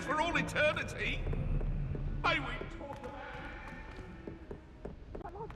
for all eternity. May we talk about I promise.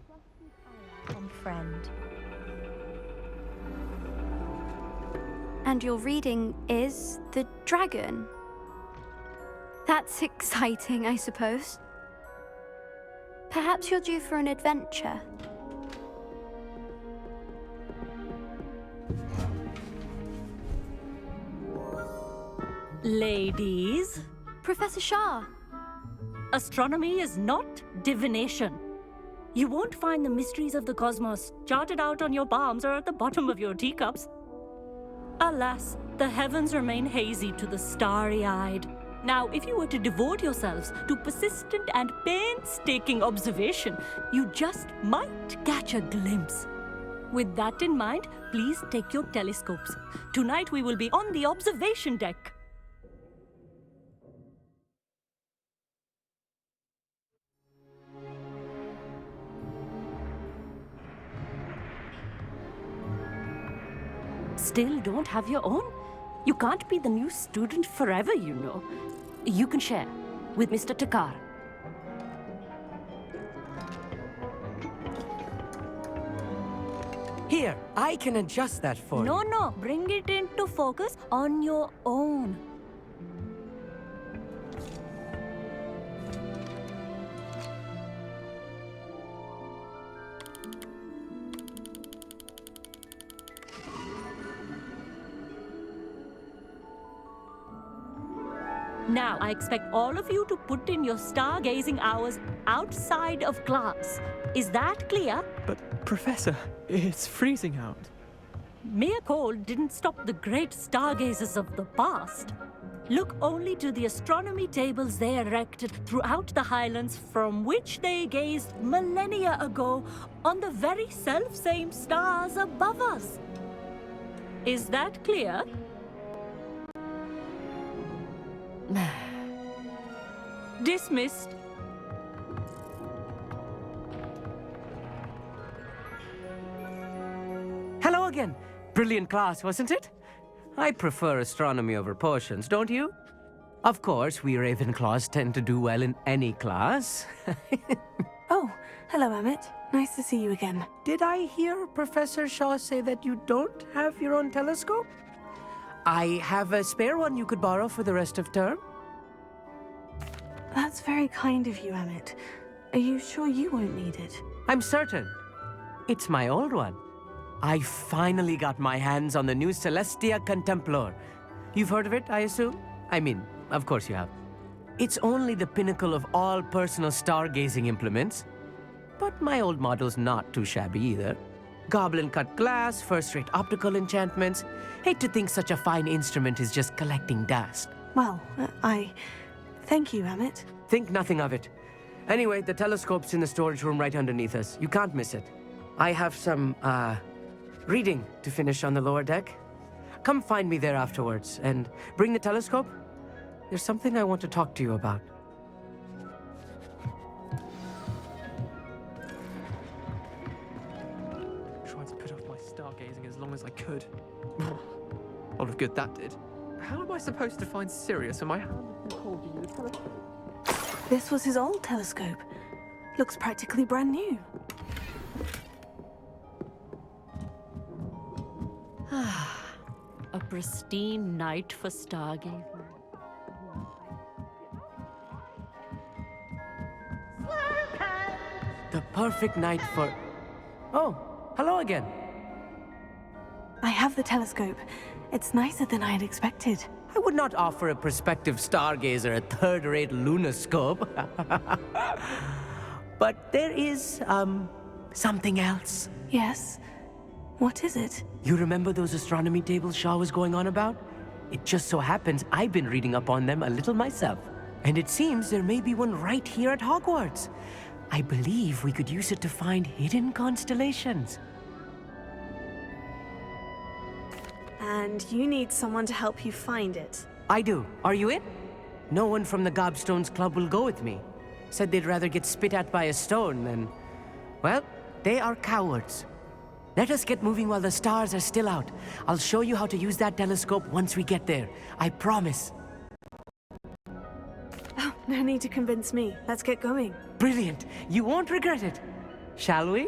What do you want? Friend. And your reading is The Dragon. That's exciting, I suppose. Perhaps you're due for an adventure. Ladies, Professor Shah. astronomy is not divination. You won't find the mysteries of the cosmos charted out on your palms or at the bottom of your teacups. Alas, the heavens remain hazy to the starry-eyed. Now, if you were to devote yourselves to persistent and painstaking observation, you just might catch a glimpse. With that in mind, please take your telescopes. Tonight we will be on the observation deck. Still don't have your own? You can't be the new student forever, you know. You can share with Mr. Takar. Here, I can adjust that for you. No, bring it into focus on your own. Now, I expect all of you to put in your stargazing hours outside of class. Is that clear? But, Professor, it's freezing out. Mere cold didn't stop the great stargazers of the past. Look only to the astronomy tables they erected throughout the highlands from which they gazed millennia ago on the very self-same stars above us. Is that clear? Dismissed. Hello again. Brilliant class, wasn't it? I prefer astronomy over potions, don't you? Of course, we Ravenclaws tend to do well in any class. Oh, hello, Emmett. Nice to see you again. Did I hear Professor Shaw say that you don't have your own telescope? I have a spare one you could borrow for the rest of term. That's very kind of you, Emmett. Are you sure you won't need it? I'm certain. It's my old one. I finally got my hands on the new Celestia Contemplor. You've heard of it, I assume? I mean, of course you have. It's only the pinnacle of all personal stargazing implements. But my old model's not too shabby either. Goblin-cut glass, first-rate optical enchantments. Hate to think such a fine instrument is just collecting dust. Well, thank you, Emmett. Think nothing of it. Anyway, the telescope's in the storage room right underneath us. You can't miss it. I have some, reading to finish on the lower deck. Come find me there afterwards, and bring the telescope. There's something I want to talk to you about. Tried to put off my stargazing as long as I could. A lot of good that did. How am I supposed to find Sirius when my hand is too cold to use the telescope? This was his old telescope. Looks practically brand new. A pristine night for stargazing. The perfect night for... Oh, hello again. I have the telescope. It's nicer than I had expected. I would not offer a prospective stargazer a third-rate lunoscope. But there is, something else. Yes? What is it? You remember those astronomy tables Shaw was going on about? It just so happens I've been reading up on them a little myself. And it seems there may be one right here at Hogwarts. I believe we could use it to find hidden constellations. And you need someone to help you find it. I do. Are you in? No one from the Gobstones Club will go with me. Said they'd rather get spit at by a stone than... Well, they are cowards. Let us get moving while the stars are still out. I'll show you how to use that telescope once we get there. I promise. Oh, no need to convince me. Let's get going. Brilliant. You won't regret it. Shall we?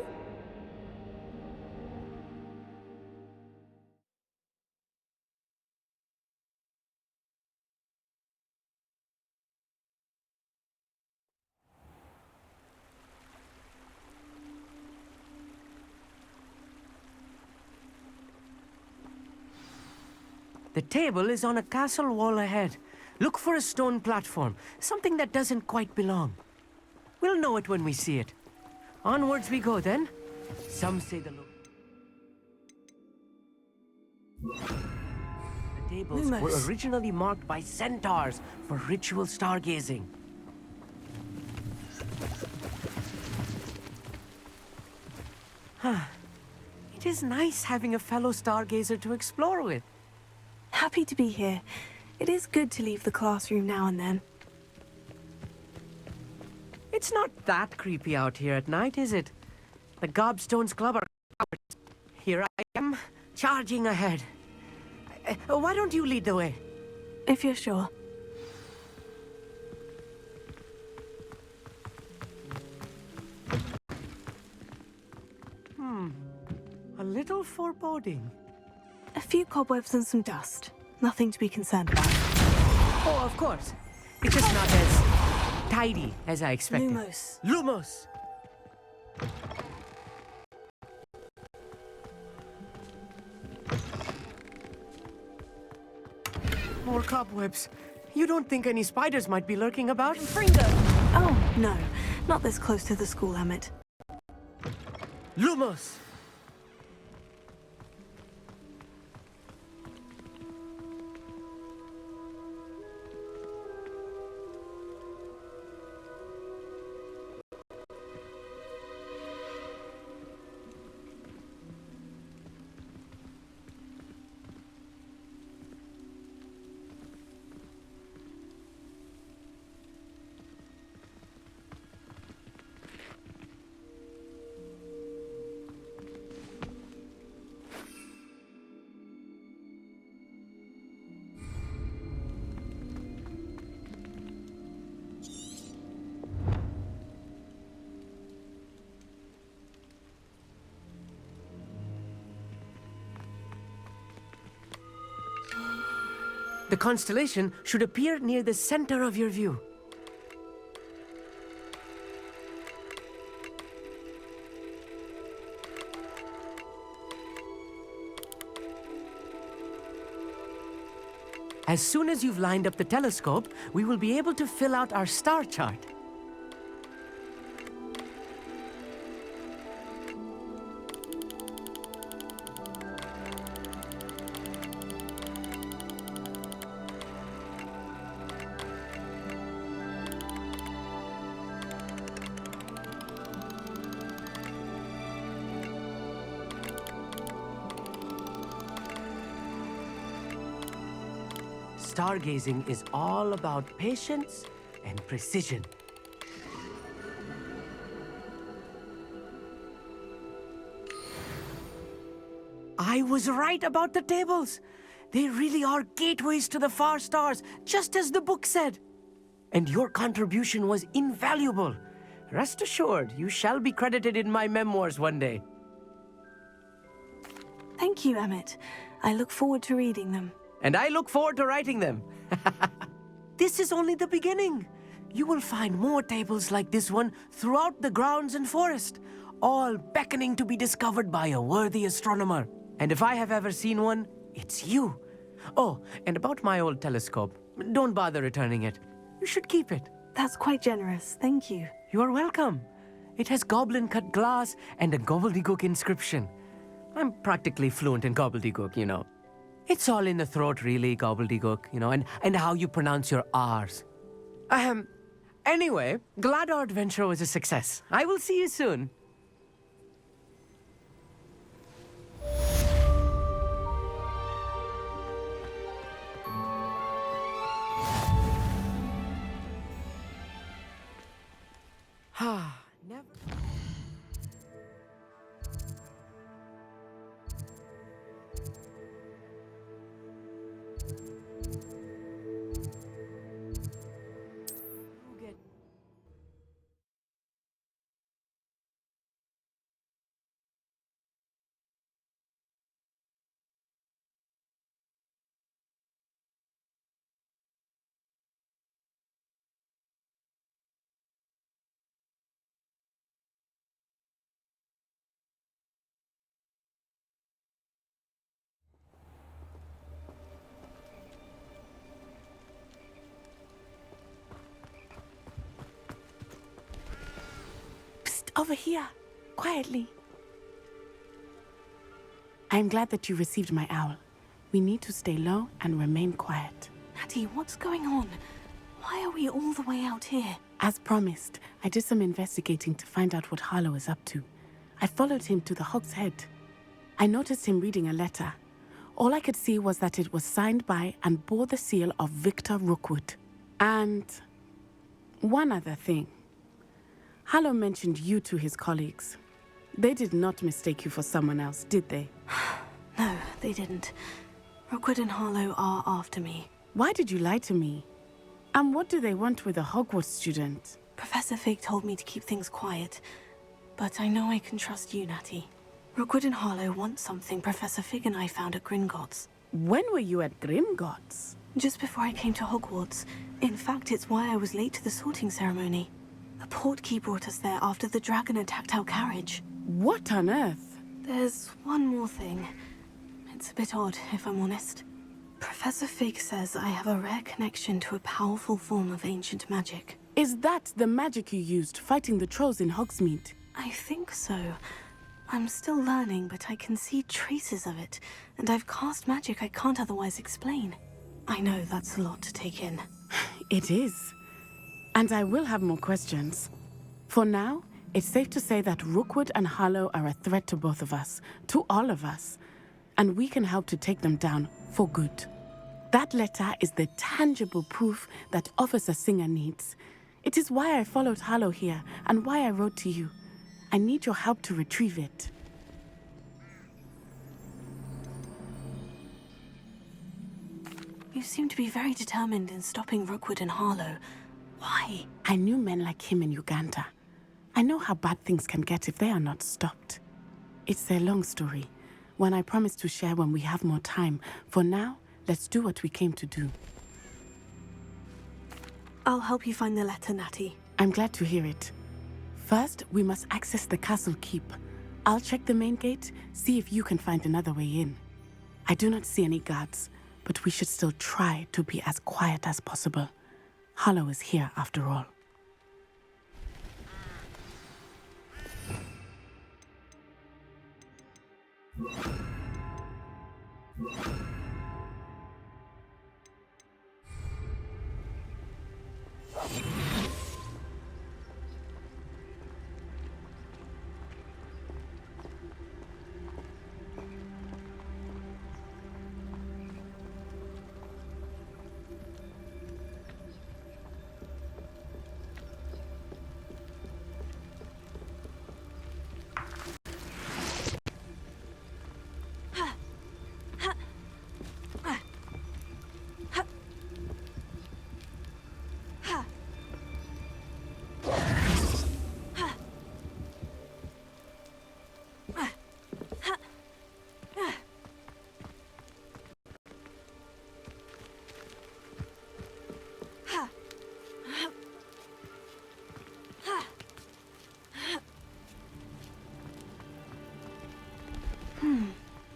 The table is on a castle wall ahead. Look for a stone platform, something that doesn't quite belong. We'll know it when we see it. Onwards we go then. Some say the tables were Lumos. originally marked by centaurs for ritual stargazing. It is nice having a fellow stargazer to explore with. Happy to be here. It is good to leave the classroom now and then. It's not that creepy out here at night, is it? The Gobstones Club are cowards. Here I am, charging ahead. Why don't you lead the way? If you're sure. A little foreboding. A few cobwebs and some dust. Nothing to be concerned about. Oh, of course. It's just not as tidy as I expected. Lumos. Lumos! More cobwebs. You don't think any spiders might be lurking about? Fringo! Oh, no. Not this close to the school, Emmett. Lumos! The constellation should appear near the center of your view. As soon as you've lined up the telescope, we will be able to fill out our star chart. Stargazing is all about patience and precision. I was right about the tables. They really are gateways to the far stars, just as the book said. And your contribution was invaluable. Rest assured, you shall be credited in my memoirs one day. Thank you, Emmett. I look forward to reading them. And I look forward to writing them. This is only the beginning. You will find more tables like this one throughout the grounds and forest, all beckoning to be discovered by a worthy astronomer. And if I have ever seen one, it's you. Oh, and about my old telescope. Don't bother returning it. You should keep it. That's quite generous. Thank you. You are welcome. It has goblin-cut glass and a gobbledygook inscription. I'm practically fluent in gobbledygook, you know. It's all in the throat, really, gobbledygook, you know, and how you pronounce your R's. Anyway, glad our adventure was a success. I will see you soon. Never. Psst, over here. Quietly. I'm glad that you received my owl. We need to stay low and remain quiet. Natty, what's going on? Why are we all the way out here? As promised, I did some investigating to find out what Harlow is up to. I followed him to the Hog's Head. I noticed him reading a letter. All I could see was that it was signed by and bore the seal of Victor Rookwood. And one other thing. Harlow mentioned you to his colleagues. They did not mistake you for someone else, did they? No, they didn't. Rookwood and Harlow are after me. Why did you lie to me? And what do they want with a Hogwarts student? Professor Fig told me to keep things quiet, but I know I can trust you, Natty. Rookwood and Harlow want something Professor Fig and I found at Gringotts. When were you at Gringotts? Just before I came to Hogwarts. In fact, it's why I was late to the sorting ceremony. The portkey brought us there after the dragon attacked our carriage. What on earth? There's one more thing. It's a bit odd, if I'm honest. Professor Fig says I have a rare connection to a powerful form of ancient magic. Is that the magic you used fighting the trolls in Hogsmeade? I think so. I'm still learning, but I can see traces of it, and I've cast magic I can't otherwise explain. I know that's a lot to take in. It is. And I will have more questions. For now, it's safe to say that Rookwood and Harlow are a threat to both of us, to all of us, and we can help to take them down for good. That letter is the tangible proof that Officer Singer needs. It is why I followed Harlow here and why I wrote to you. I need your help to retrieve it. You seem to be very determined in stopping Rookwood and Harlow. Why? I knew men like him in Uganda. I know how bad things can get if they are not stopped. It's a long story, one I promise to share when we have more time. For now, let's do what we came to do. I'll help you find the letter, Natty. I'm glad to hear it. First, we must access the castle keep. I'll check the main gate, see if you can find another way in. I do not see any guards, but we should still try to be as quiet as possible. Harlow is here after all.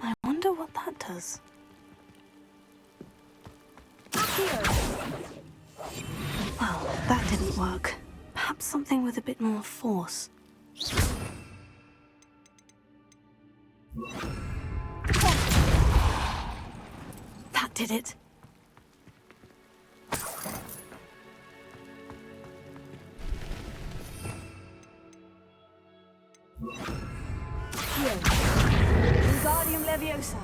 I wonder what that does. Well, that didn't work. Perhaps something with a bit more force. That did it. Wingardium Leviosa.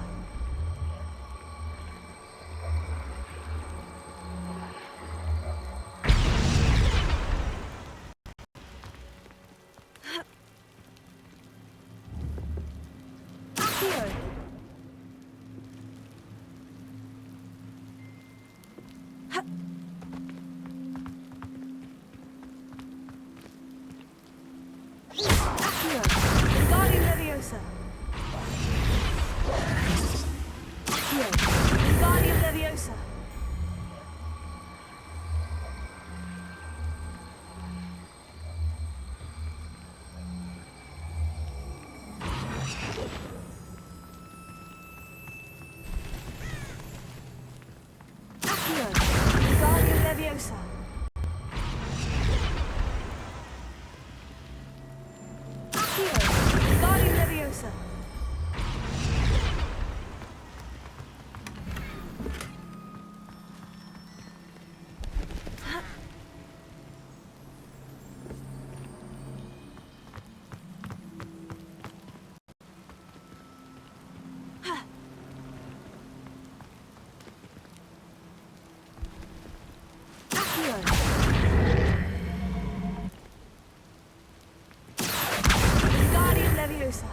Wingardium Leviosa. Wingardium Leviosa. Wingardium Leviosa. Wingardium Leviosa. Wingardium Leviosa.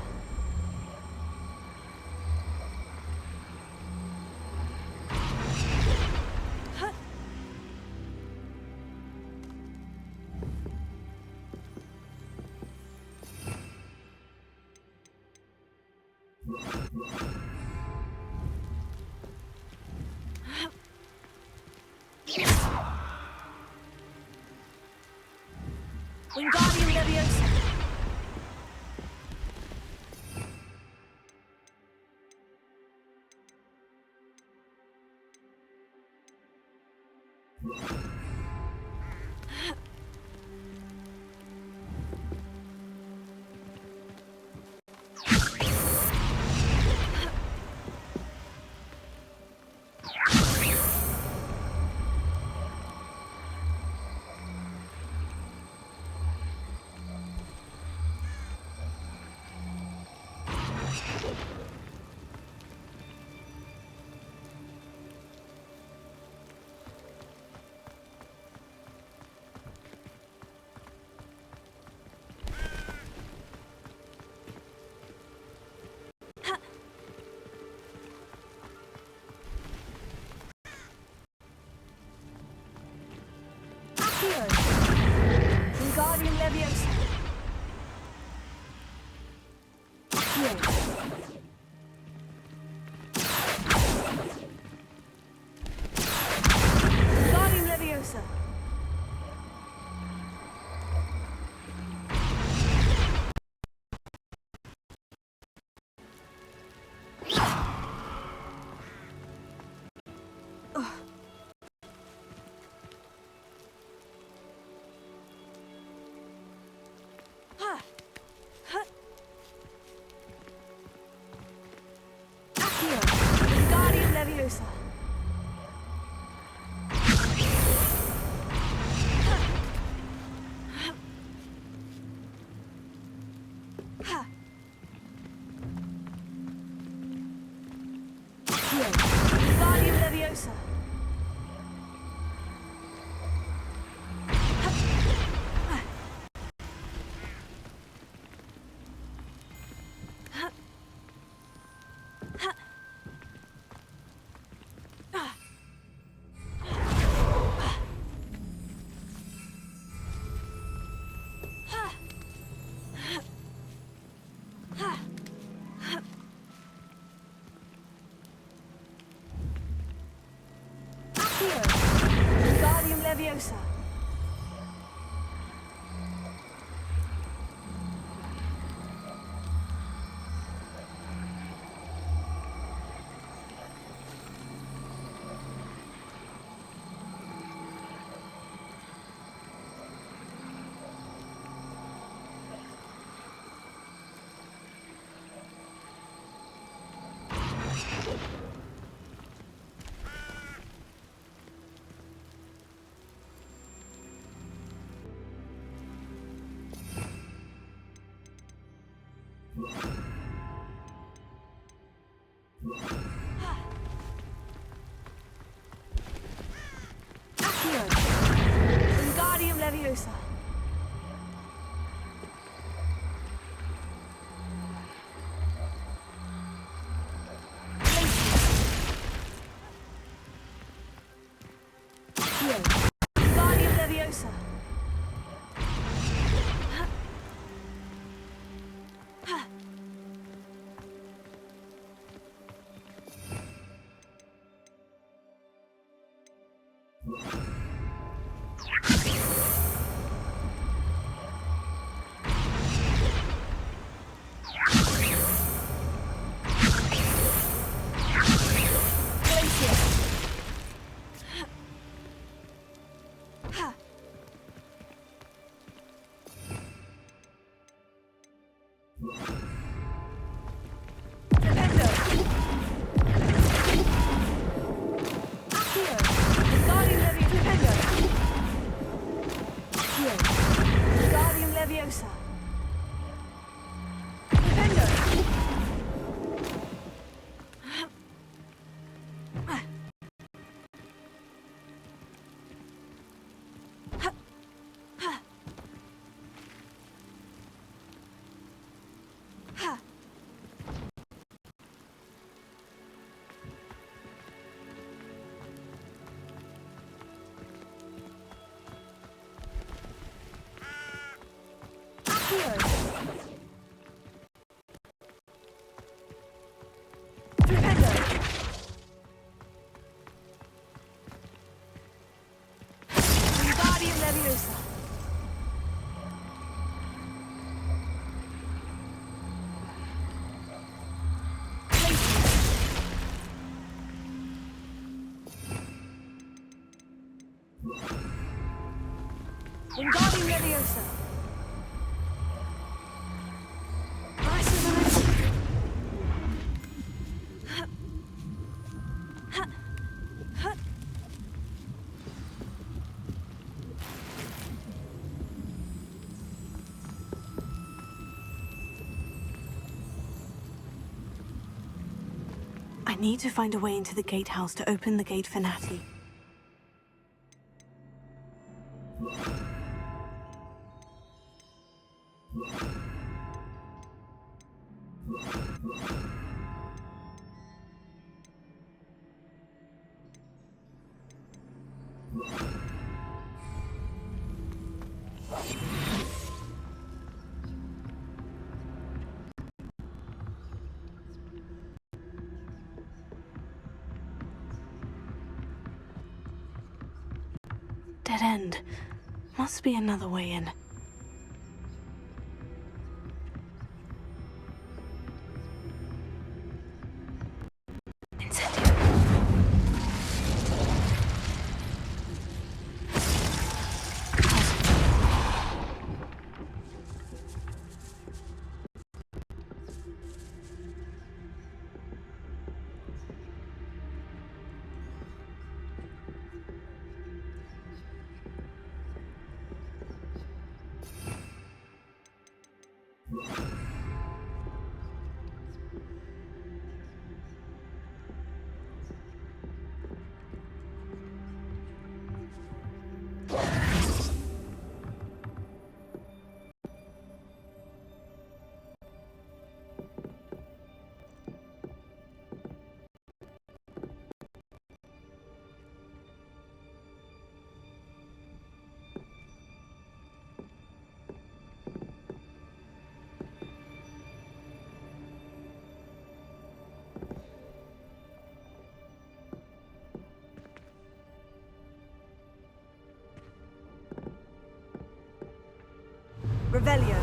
Wingardium Leviosa. Wingardium Leviosa. Wingardium Leviosa. Wingardium Leviosa. Wingardium Leviosa. Wingardium Leviosa. Leviosa. Wingardium Leviosa. Leviosa. Defender. Wingardium Leviosa. Wingardium Leviosa. I need to find a way into the gatehouse to open the gate for Natty. Dead end. Must be another way in. Incendio. Revelio.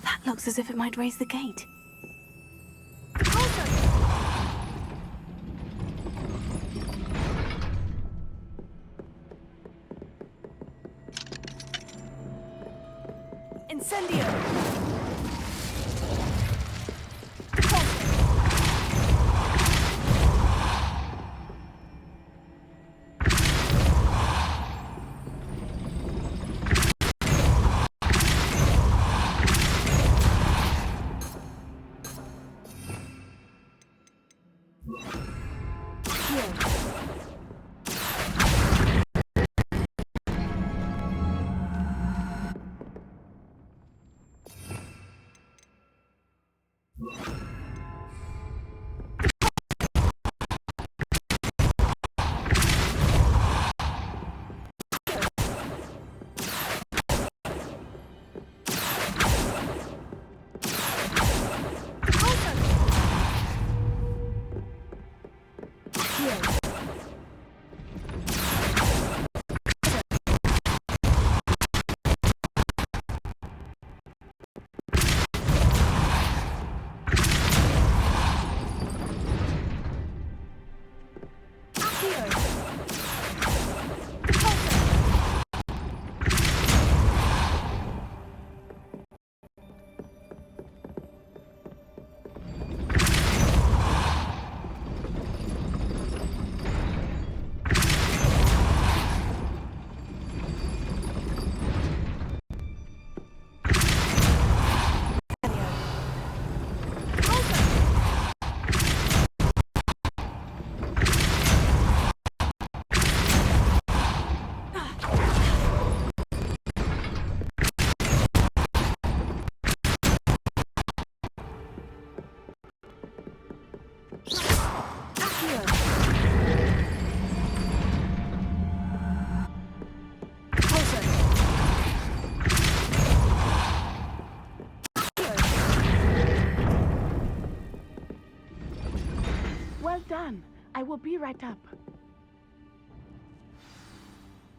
That looks as if it might raise the gate. Incendio! Well done. I will be right up.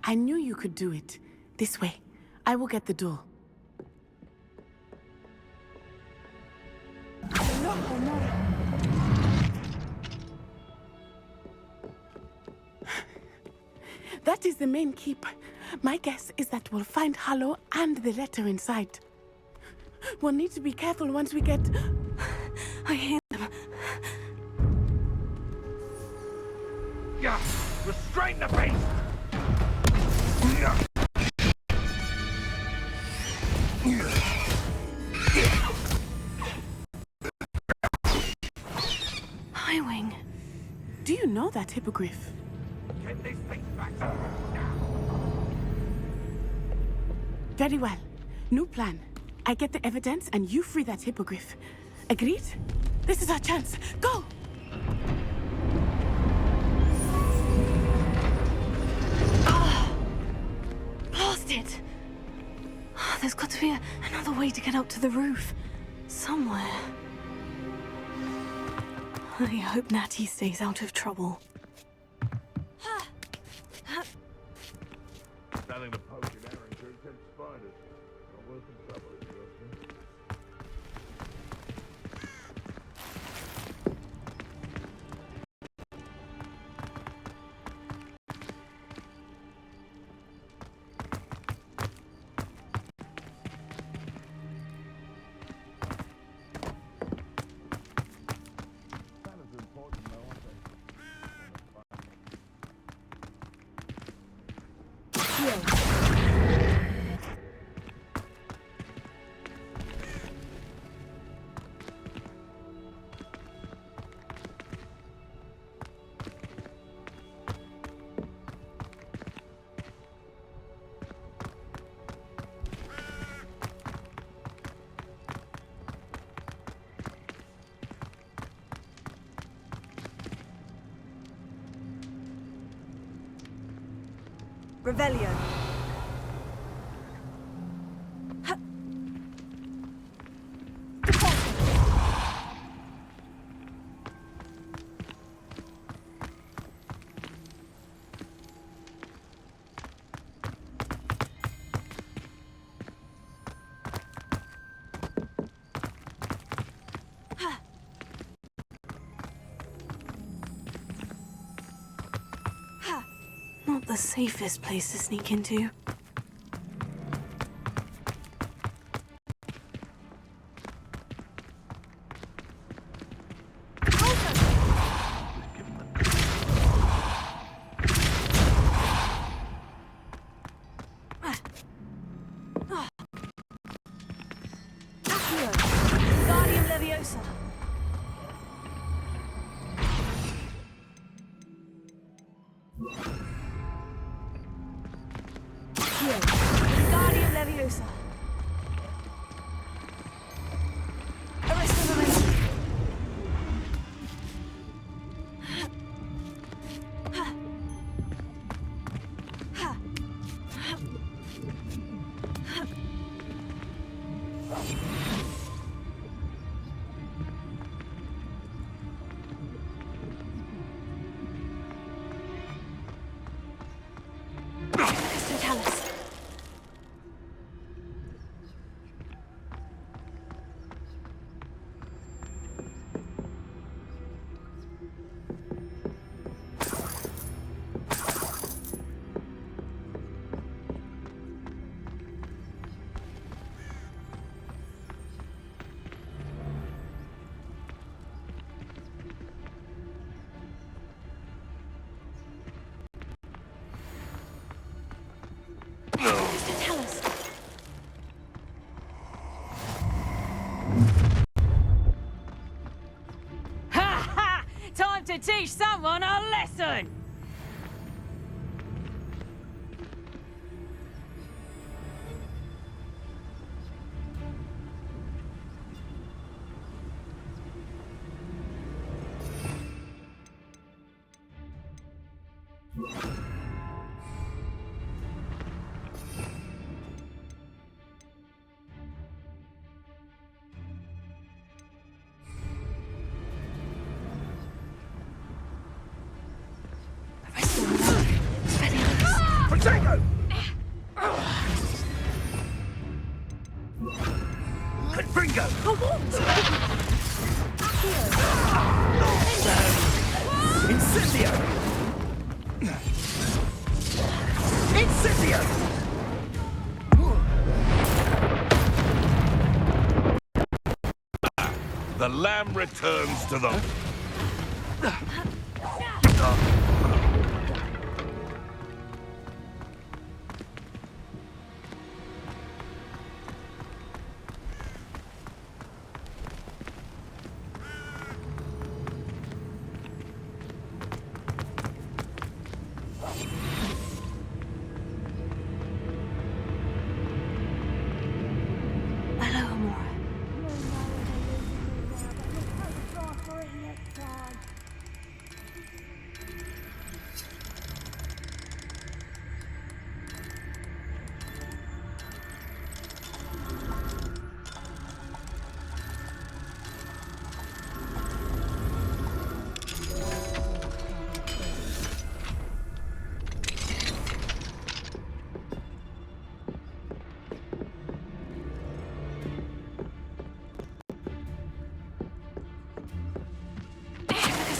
I knew you could do it. This way. I will get the door. That is the main keep. My guess is that we'll find Hollow and the letter inside. We'll need to be careful once we get... I hear them. Yeah! Restrain the beast! Highwing. Do you know that hippogriff? Get these things back! Very well. New plan. I get the evidence and you free that hippogriff. Agreed? This is our chance. Go! Lost it! There's got to be another way to get up to the roof. Somewhere. I hope Natty stays out of trouble. Nothing to poke an arrow to except spiders. Not worth the trouble, if you ask me. Revelio. safest place to sneak into. Wingardium Leviosa. Wingardium Leviosa. Arrest Momentum. Totalis. Totalis. Ha ha! Time to teach someone a lesson! Arrest Momentum. Expelliarmus. Protego! Confringo! Incendio! Incendio! The lamb returns to the... Hello, Amora.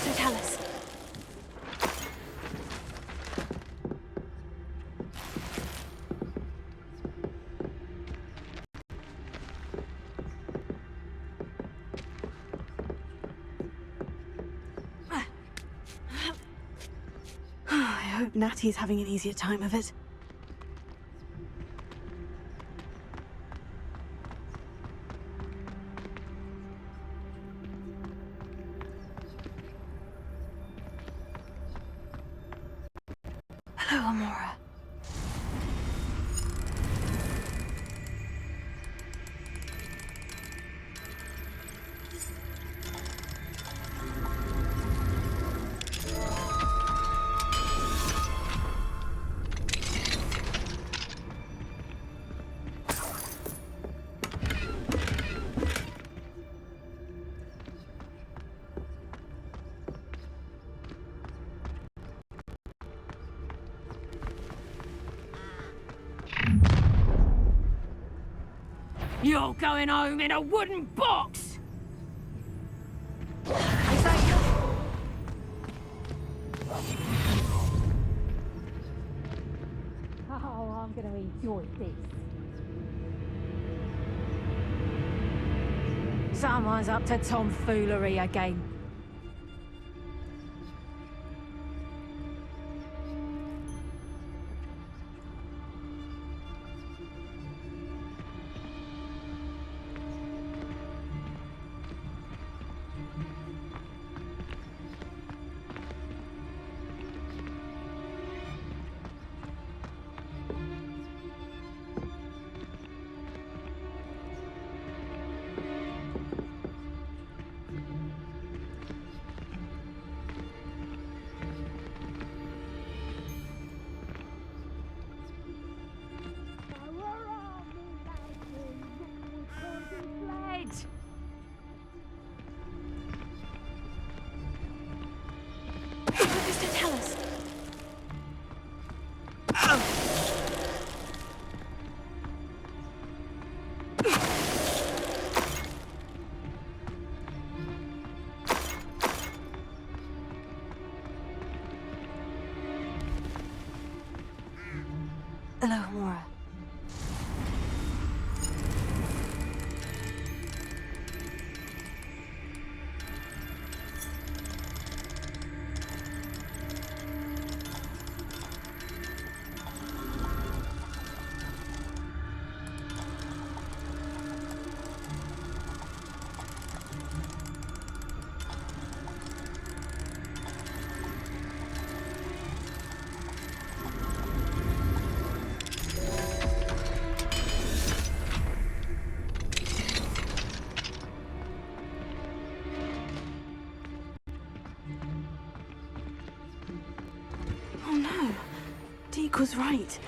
Totalis. I hope Natty's having an easier time of it. Hello, Amora. You're going home in a wooden box! Is that you? gonna enjoy this. Someone's up to tomfoolery again. Focus to tell us. Hello, Mora. Oh no, Deke was right.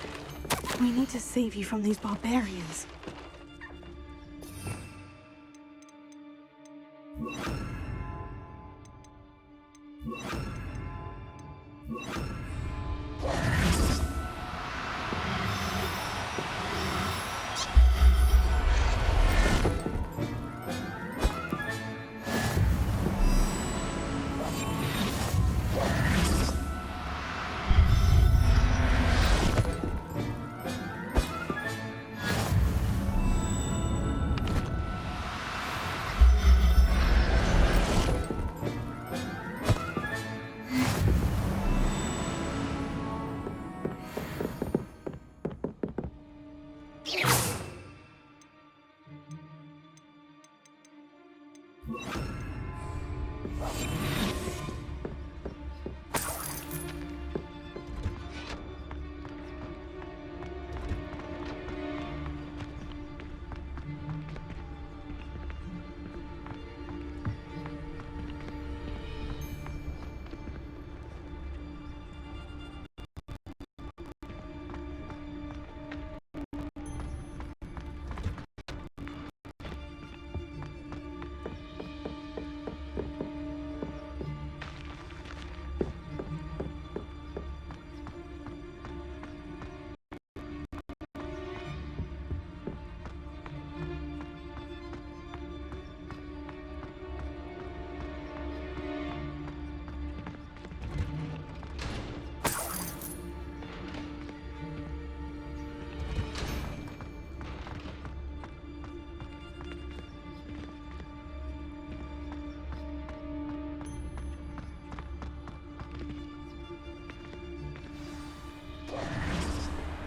We need to save you from these barbarians.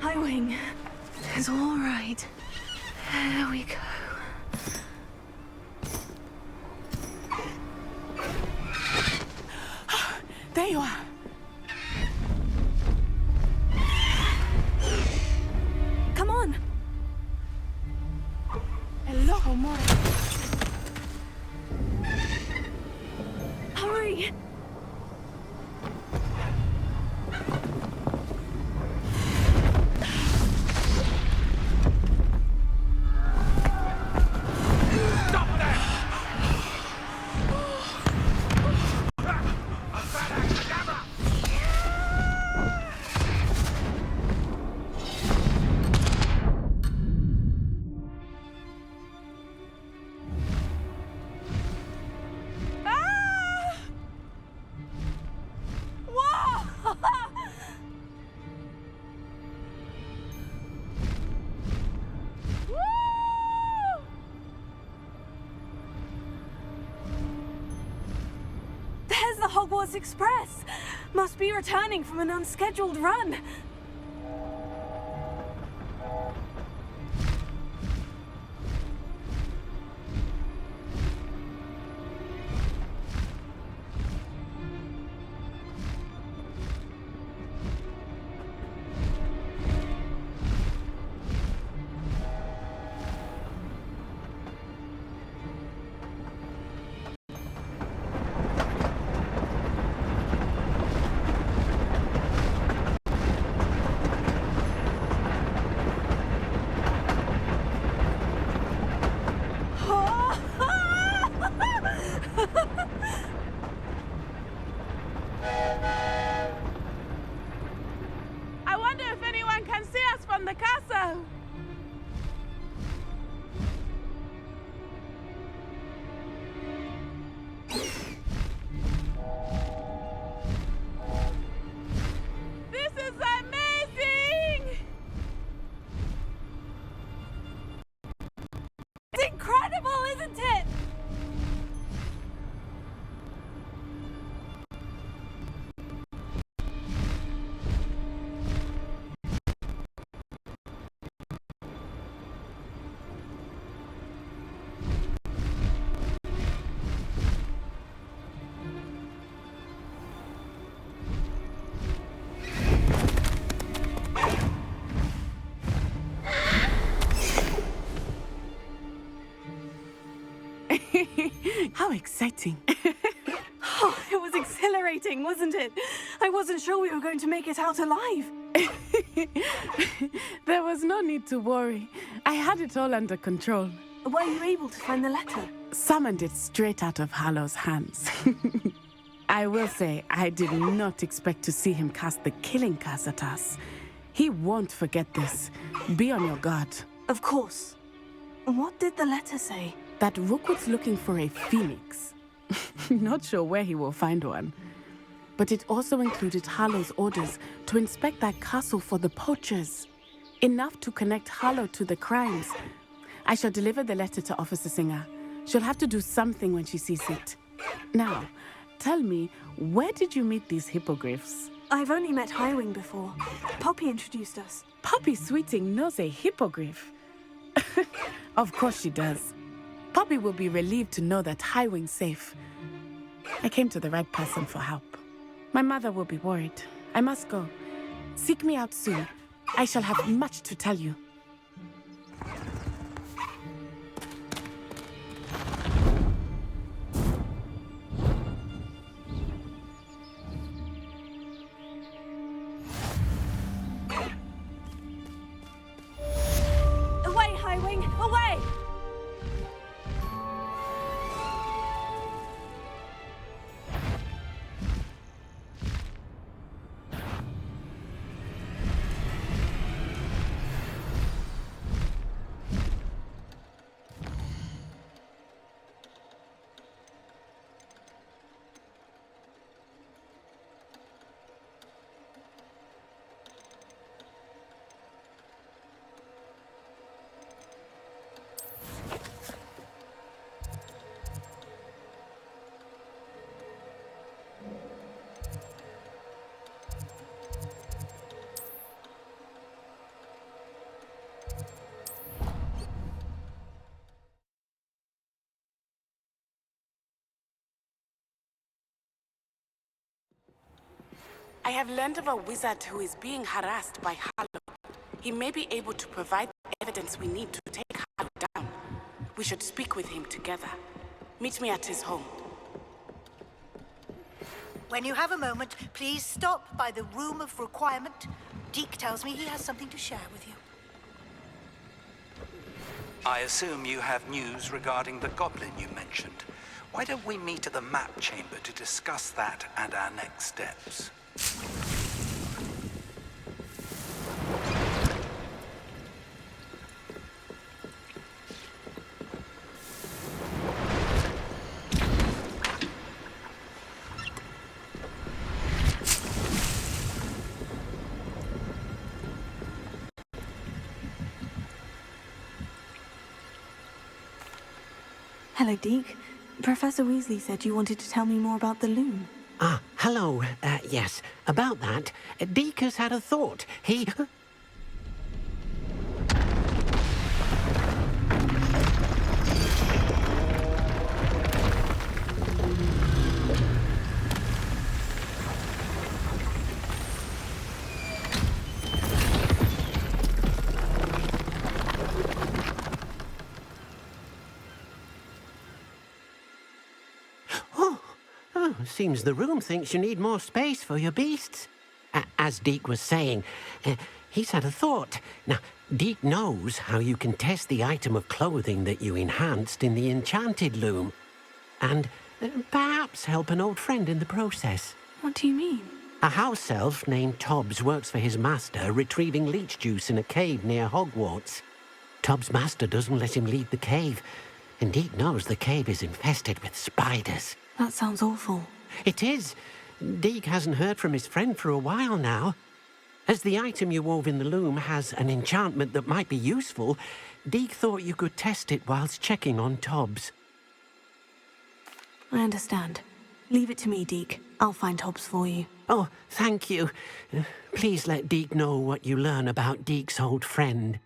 Highwing is all right. There we go. There you are. Come on! Hello, Mora. Hurry! Hogwarts Express! Must be returning from an unscheduled run. I wonder if anyone can see us from the castle. This is amazing! It's incredible, isn't it? How exciting. Oh, it was exhilarating, wasn't it? I wasn't sure we were going to make it out alive. There was no need to worry. I had it all under control. Were you able to find the letter? Summoned it straight out of Hallow's hands. I will say, I did not expect to see him cast the killing curse at us. He won't forget this. Be on your guard. Of course. What did the letter say? That Rookwood's looking for a phoenix. Not sure where he will find one. But it also included Harlow's orders to inspect that castle for the poachers. Enough to connect Harlow to the crimes. I shall deliver the letter to Officer Singer. She'll have to do something when she sees it. Now, tell me, where did you meet these hippogriffs? I've only met Highwing before. Poppy introduced us. Poppy Sweeting knows a hippogriff. Of course she does. Poppy will be relieved to know that Highwing's safe. I came to the right person for help. My mother will be worried. I must go. Seek me out soon. I shall have much to tell you. Away, Highwing! Away! I have learned of a wizard who is being harassed by Harlow. He may be able to provide the evidence we need to take Harlow down. We should speak with him together. Meet me at his home. When you have a moment, please stop by the Room of Requirement. Deke tells me he has something to share with you. I assume you have news regarding the goblin you mentioned. Why don't we meet at the map chamber to discuss that and our next steps? Hello, Deke. Professor Weasley said you wanted to tell me more about the loom. Ah, hello. Yes, about that. Deke has had a thought. He... Oh, seems the room thinks you need more space for your beasts. As Deke was saying, he's had a thought. Now, Deke knows how you can test the item of clothing that you enhanced in the enchanted loom. And perhaps help an old friend in the process. What do you mean? A house elf named Tobbs works for his master, retrieving leech juice in a cave near Hogwarts. Tobbs' master doesn't let him leave the cave, and Deke knows the cave is infested with spiders. That sounds awful. It is. Deke hasn't heard from his friend for a while now. As the item you wove in the loom has an enchantment that might be useful, Deke thought you could test it whilst checking on Tobbs. I understand. Leave it to me, Deke. I'll find Hobbs for you. Oh, thank you. Please let Deke know what you learn about Deke's old friend.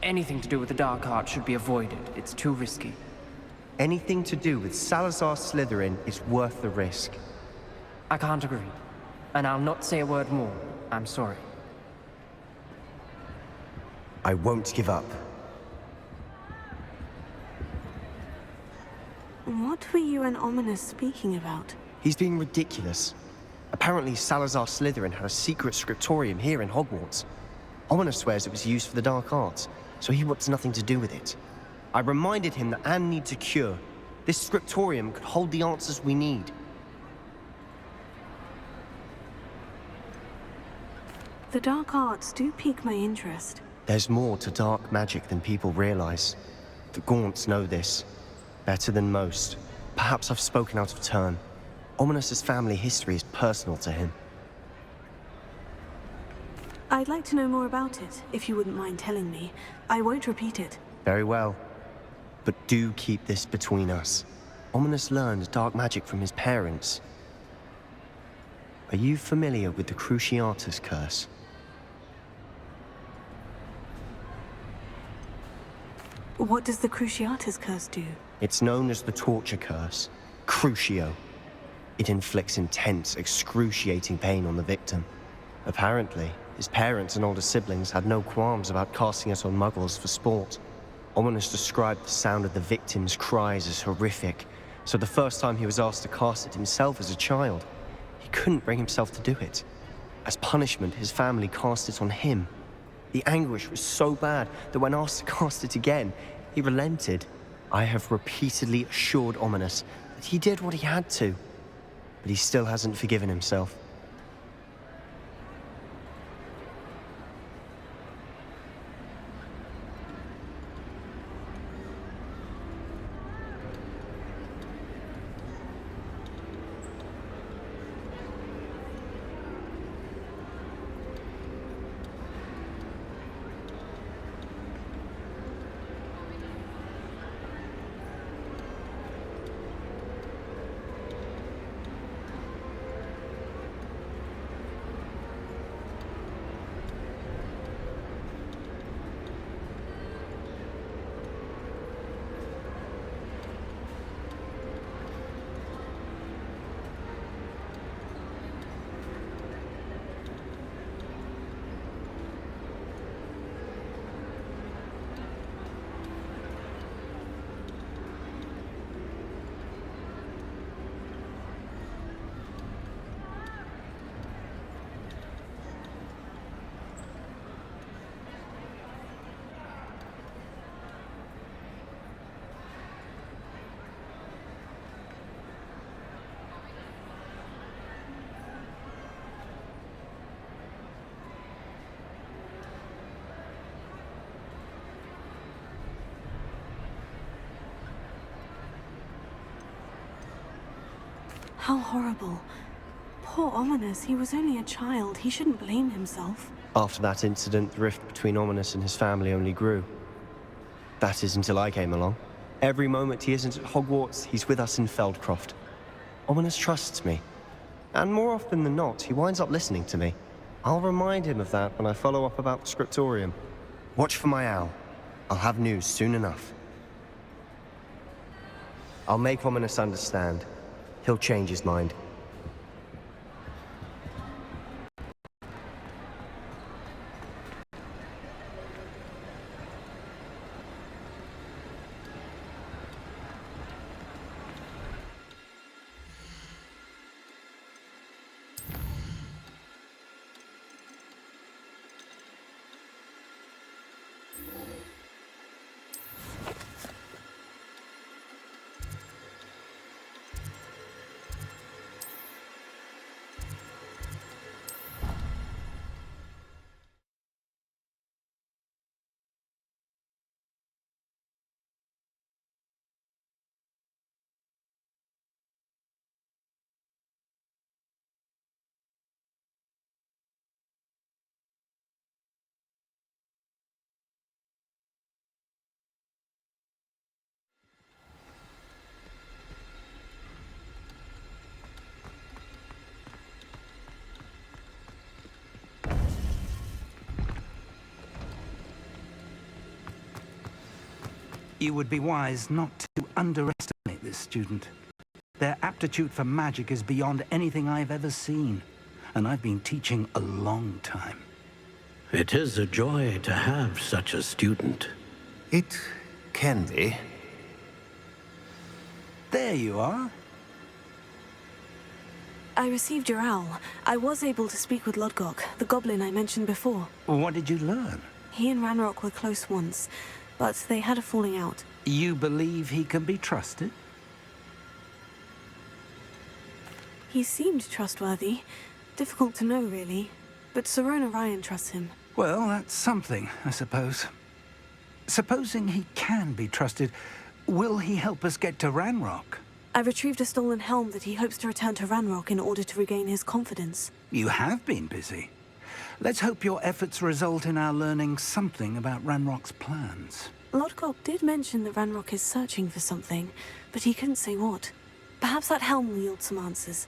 anything to do with the Dark Arts should be avoided. It's too risky. Anything to do with Salazar Slytherin is worth the risk. I can't agree. And I'll not say a word more. I'm sorry. I won't give up. What were you and Ominous speaking about? He's being ridiculous. Apparently Salazar Slytherin had a secret scriptorium here in Hogwarts. Ominous swears it was used for the Dark Arts, so he wants nothing to do with it. I reminded him that Anne needs a cure. This scriptorium could hold the answers we need. The Dark Arts do pique my interest. There's more to dark magic than people realize. The Gaunts know this. Better than most. Perhaps I've spoken out of turn. Ominous's family history is personal to him. I'd like to know more about it, if you wouldn't mind telling me. I won't repeat it. Very well. But do keep this between us. Ominous learned dark magic from his parents. Are you familiar with the Cruciatus Curse? What does the Cruciatus Curse do? It's known as the Torture Curse. Crucio. It inflicts intense, excruciating pain on the victim. Apparently, his parents and older siblings had no qualms about casting it on muggles for sport. Ominous described the sound of the victim's cries as horrific, so the first time he was asked to cast it himself as a child, he couldn't bring himself to do it. As punishment, his family cast it on him. The anguish was so bad that when asked to cast it again, he relented. I have repeatedly assured Ominous that he did what he had to, but he still hasn't forgiven himself. How horrible. Poor Ominous, he was only a child. He shouldn't blame himself. After that incident, the rift between Ominous and his family only grew. That is until I came along. Every moment he isn't at Hogwarts, he's with us in Feldcroft. Ominous trusts me. And more often than not, he winds up listening to me. I'll remind him of that when I follow up about the scriptorium. Watch for my owl. I'll have news soon enough. I'll make Ominous understand. He'll change his mind. You would be wise not to underestimate this student. Their aptitude for magic is beyond anything I've ever seen, and I've been teaching a long time. It is a joy to have such a student. It can be. There you are. I received your owl. I was able to speak with Lodgok, the goblin I mentioned before. What did you learn? He and Ranrock were close once, but they had a falling out. You believe he can be trusted? He seemed trustworthy. Difficult to know, really. But Sirona Ryan trusts him. Well, that's something, I suppose. Supposing he can be trusted, will he help us get to Ranrock? I retrieved a stolen helm that he hopes to return to Ranrock in order to regain his confidence. You have been busy. Let's hope your efforts result in our learning something about Ranrock's plans. Lodgok did mention that Ranrock is searching for something, but he couldn't say what. Perhaps that helm will yield some answers.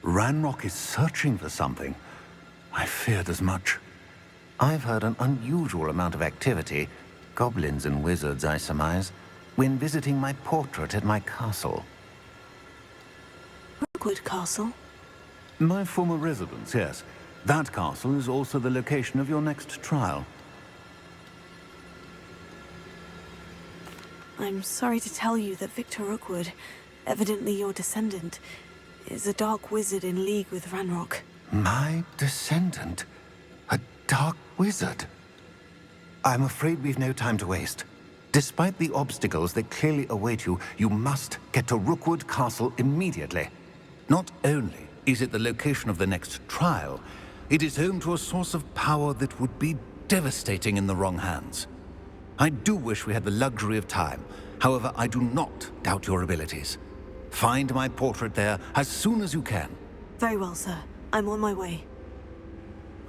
Ranrock is searching for something. I feared as much. I've heard an unusual amount of activity, goblins and wizards, I surmise, when visiting my portrait at my castle. Rookwood Castle? My former residence, yes. That castle is also the location of your next trial. I'm sorry to tell you that Victor Rookwood, evidently your descendant, is a dark wizard in league with Ranrock. My descendant? A dark wizard? I'm afraid we've no time to waste. Despite the obstacles that clearly await you, you must get to Rookwood Castle immediately. Not only is it the location of the next trial, it is home to a source of power that would be devastating in the wrong hands. I do wish we had the luxury of time. However, I do not doubt your abilities. Find my portrait there as soon as you can. Very well, sir. I'm on my way.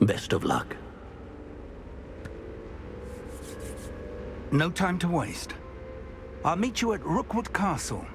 Best of luck. No time to waste. I'll meet you at Rookwood Castle.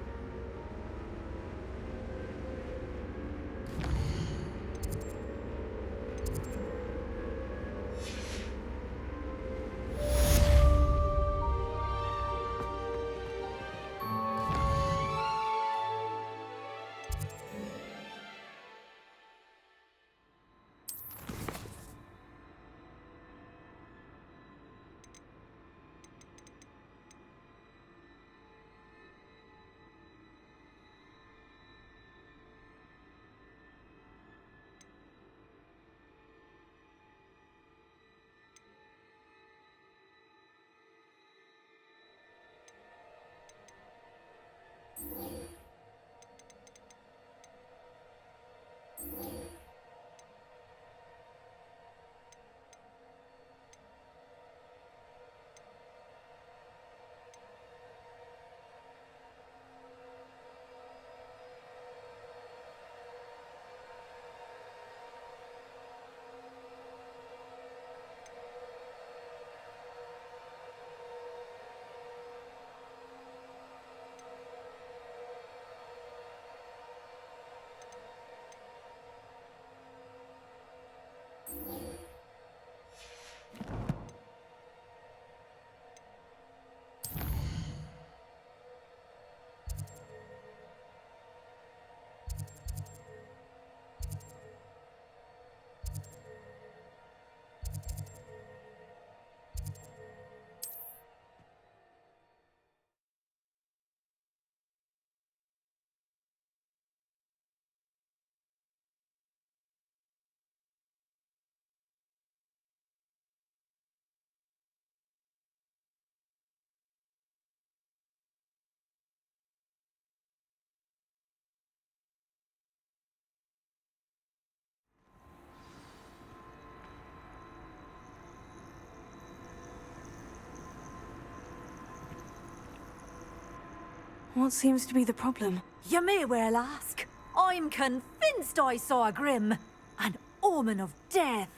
What seems to be the problem? You may well ask. I'm convinced I saw a grim, an omen of death.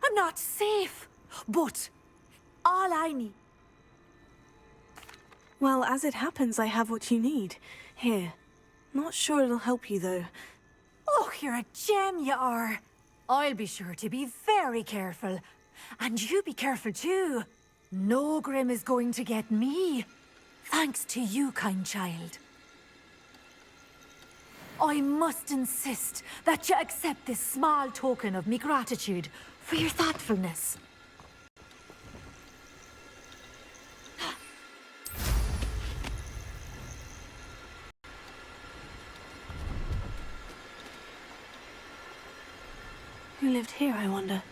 I'm not safe, but all I need... Well, as it happens, I have what you need. Here. Not sure it'll help you, though. Oh, you're a gem, you are. I'll be sure to be very careful. And you be careful, too. No Grim is going to get me. Thanks to you, kind child. I must insist that you accept this small token of me gratitude for your thoughtfulness. Who lived here, I wonder?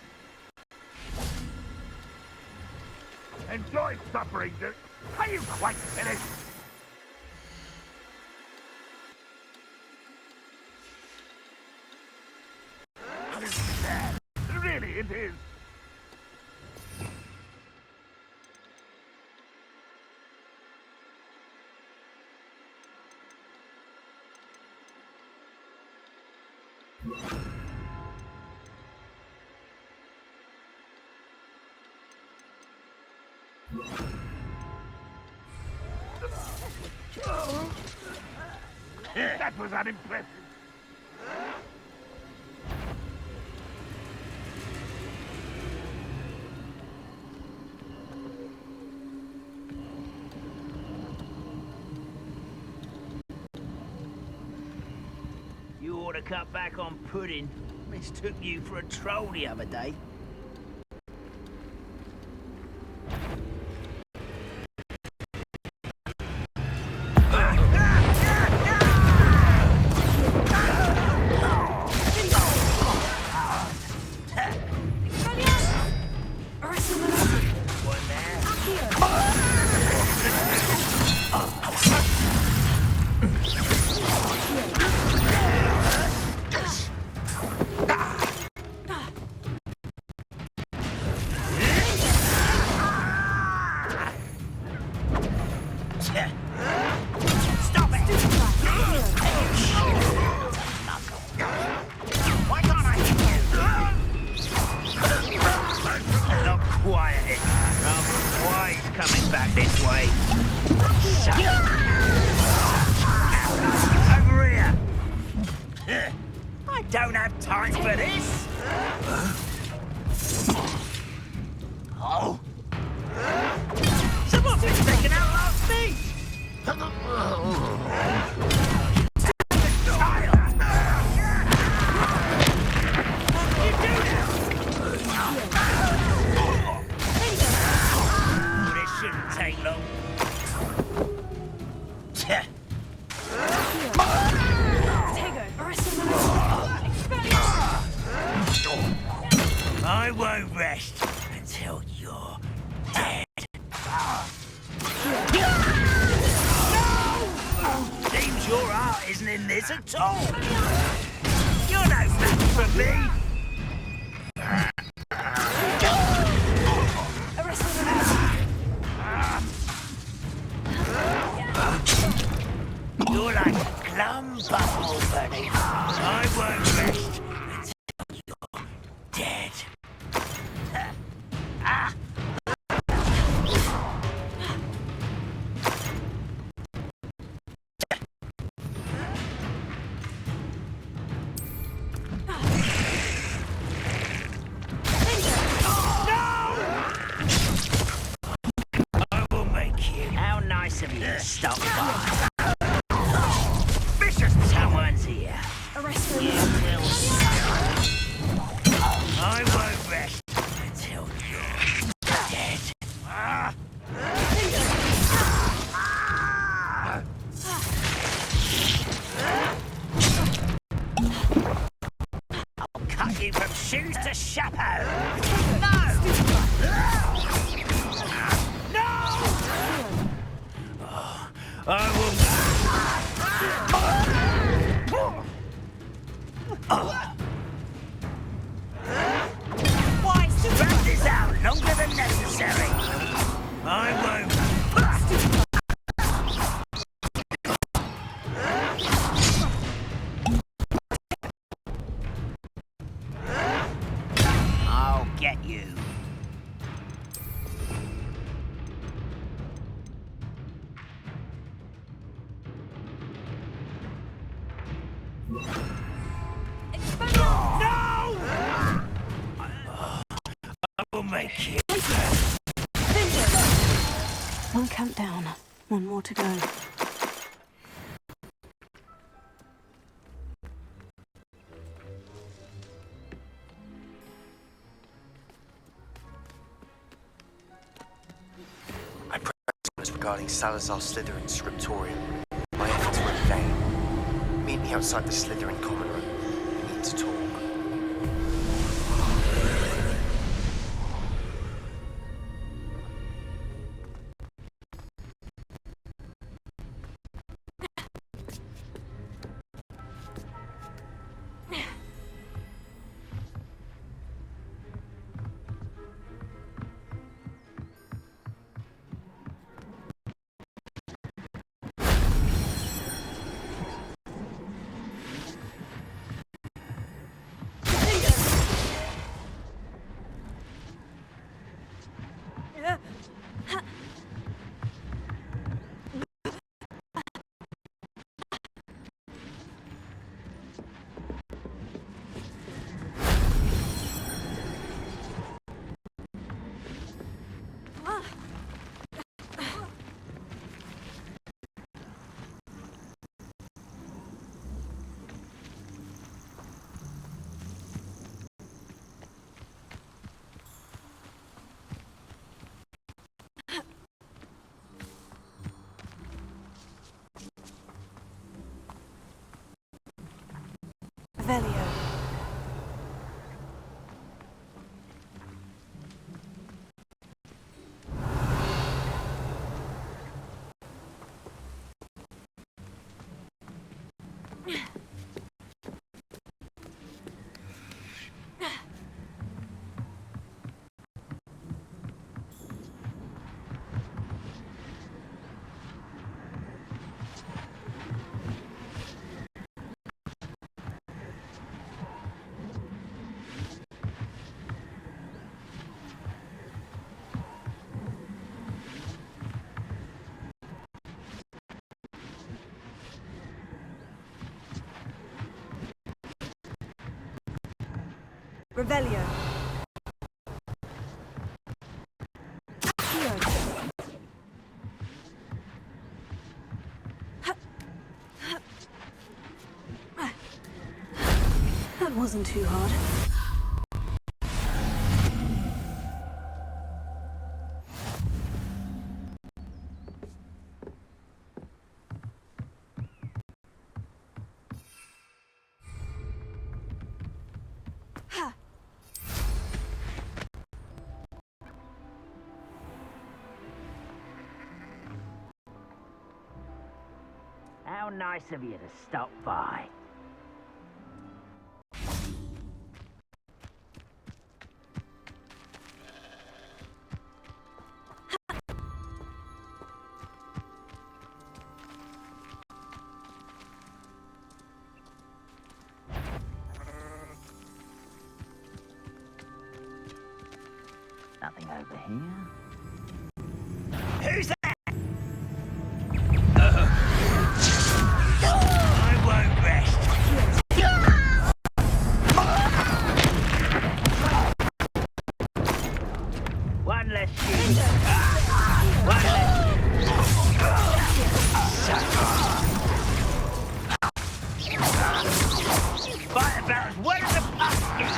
Enjoy suffering, dude. Are you quite finished? Really, it is. That was unimpressive. You ought to cut back on pudding. Mistook you for a troll the other day. Don't have time for this! Oh! Someone's been taken out last week! Child! What did you do now? This shouldn't take long. I won't rest until you're dead. No! Seems your heart isn't in this at all. You're no match for me. You're like a glum bubble, buddy. I won't rest until you're dead. Stop by. Vicious! Someone's here. Arrest You will suffer. I won't rest until you're dead. I'll cut you from shoes to chapeau. No! I will. Why drag this out longer than necessary? I won't. I'll get you. No! I will make you. Can't count down. One more to go. I pressed regarding Salazar Slytherin's scriptorium. My efforts were in vain. Meet me outside the Slytherin common room. We need to talk. Revelio. Revelio. That wasn't too hard. How nice of you to stop by. Nothing over here. Who's that? I won't rest. One less shoot. One less. Fight about as well as a pumpkin.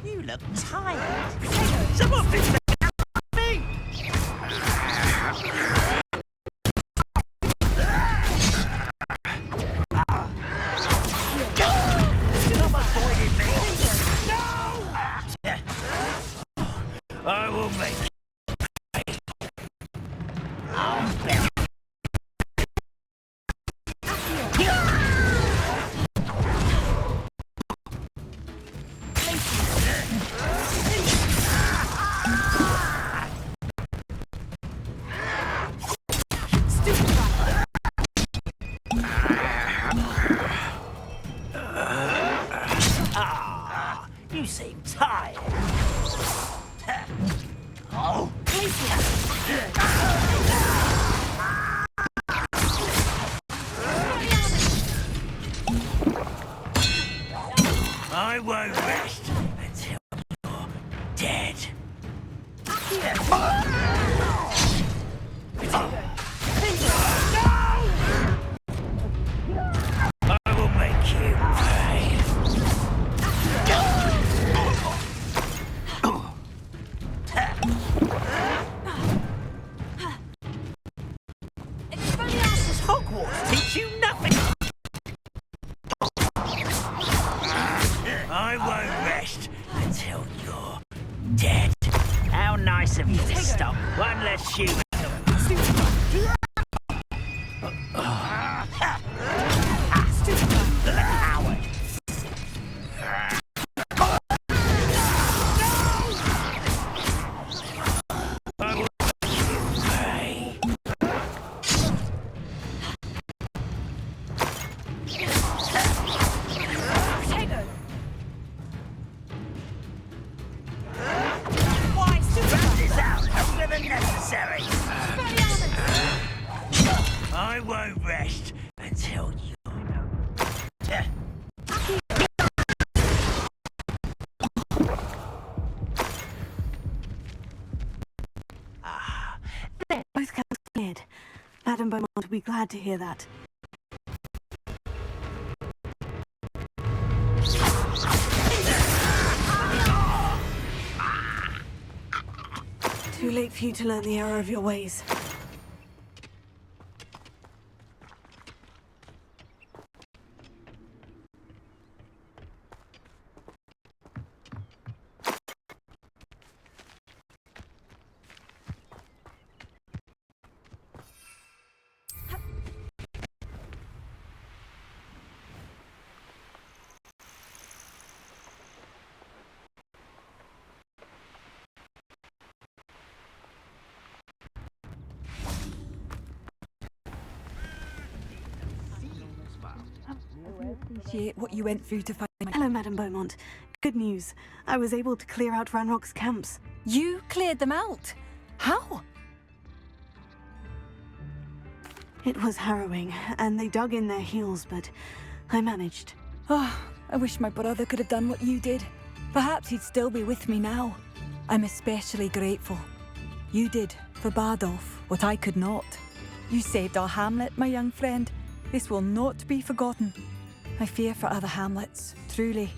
You look tired. Someone fix me! I will make it. I'll bury You seem tired. Oh. I won't rest until you're dead. I will make you pay. Does Hogwarts teach you nothing? I won't rest until you're dead. How nice of you to stop one less human. I won't rest until you. Both camps cleared. Madam Beaumont will be glad to hear that. Too late for you to learn the error of your ways. Appreciate what you went through to find my... Hello, Madam Beaumont. Good news. I was able to clear out Ranrock's camps. You cleared them out? How? It was harrowing, and they dug in their heels, but I managed. Oh, I wish my brother could have done what you did. Perhaps he'd still be with me now. I'm especially grateful. You did, for Bardolph, what I could not. You saved our hamlet, my young friend. This will not be forgotten. I fear for other hamlets, truly.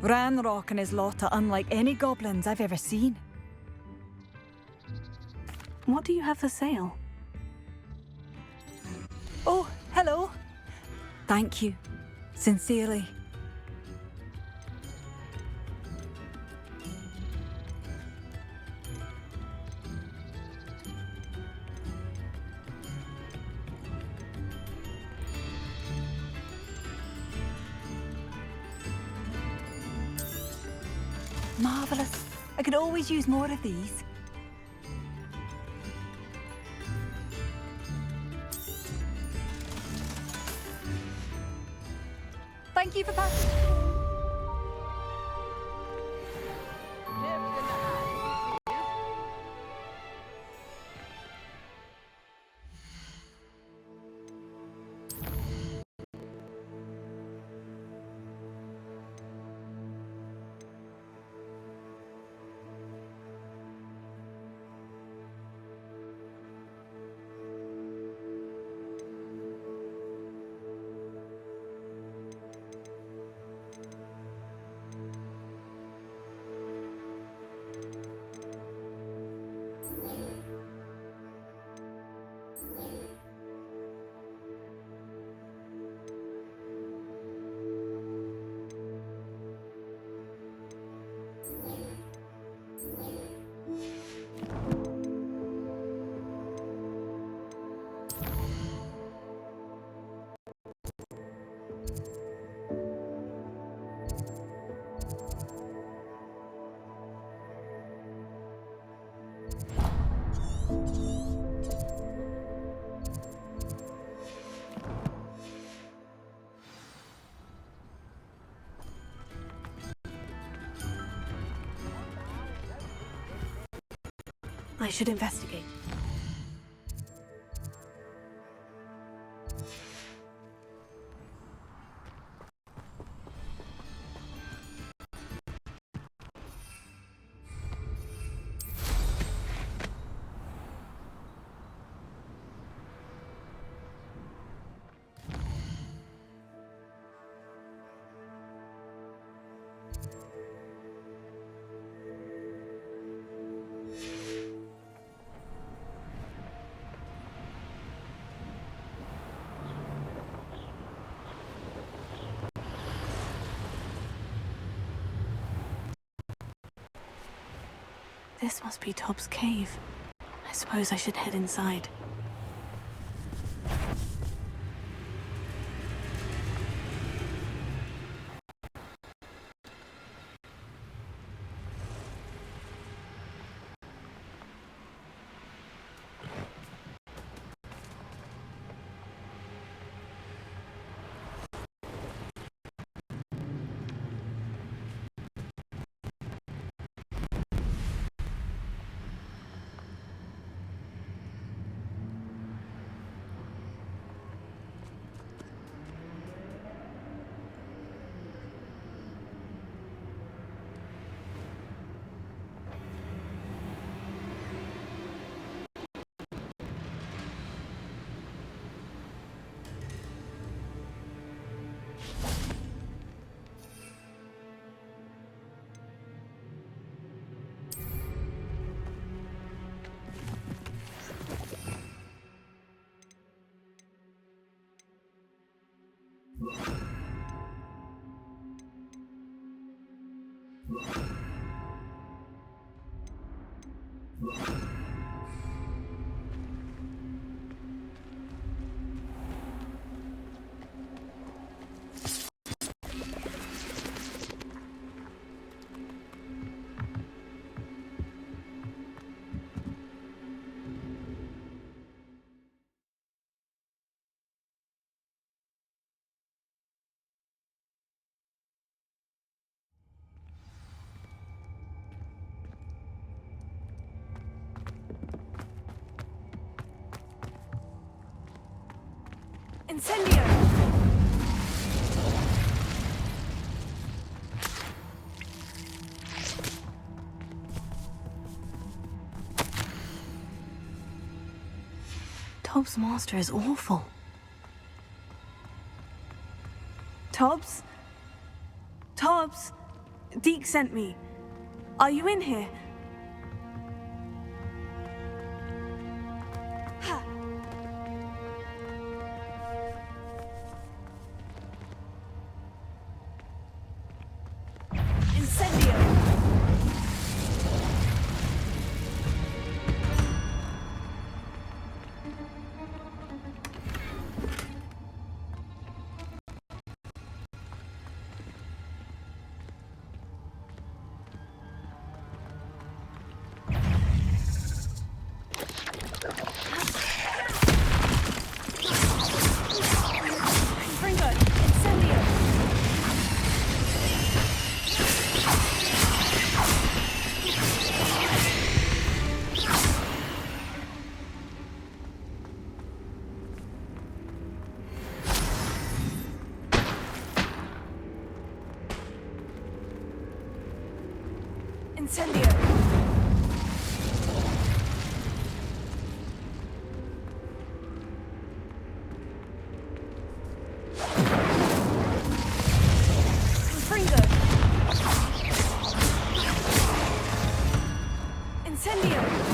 Ranrock and his lot are unlike any goblins I've ever seen. What do you have for sale? Oh, hello. Thank you. Sincerely. Marvelous. I could always use more of these. Thank you for passing. I should investigate. This must be Tob's cave. I suppose I should head inside. Incendio! Tob's master is awful. Tobbs? Tobbs? Deke sent me. Are you in here? Incendio! Confringo! Incendio!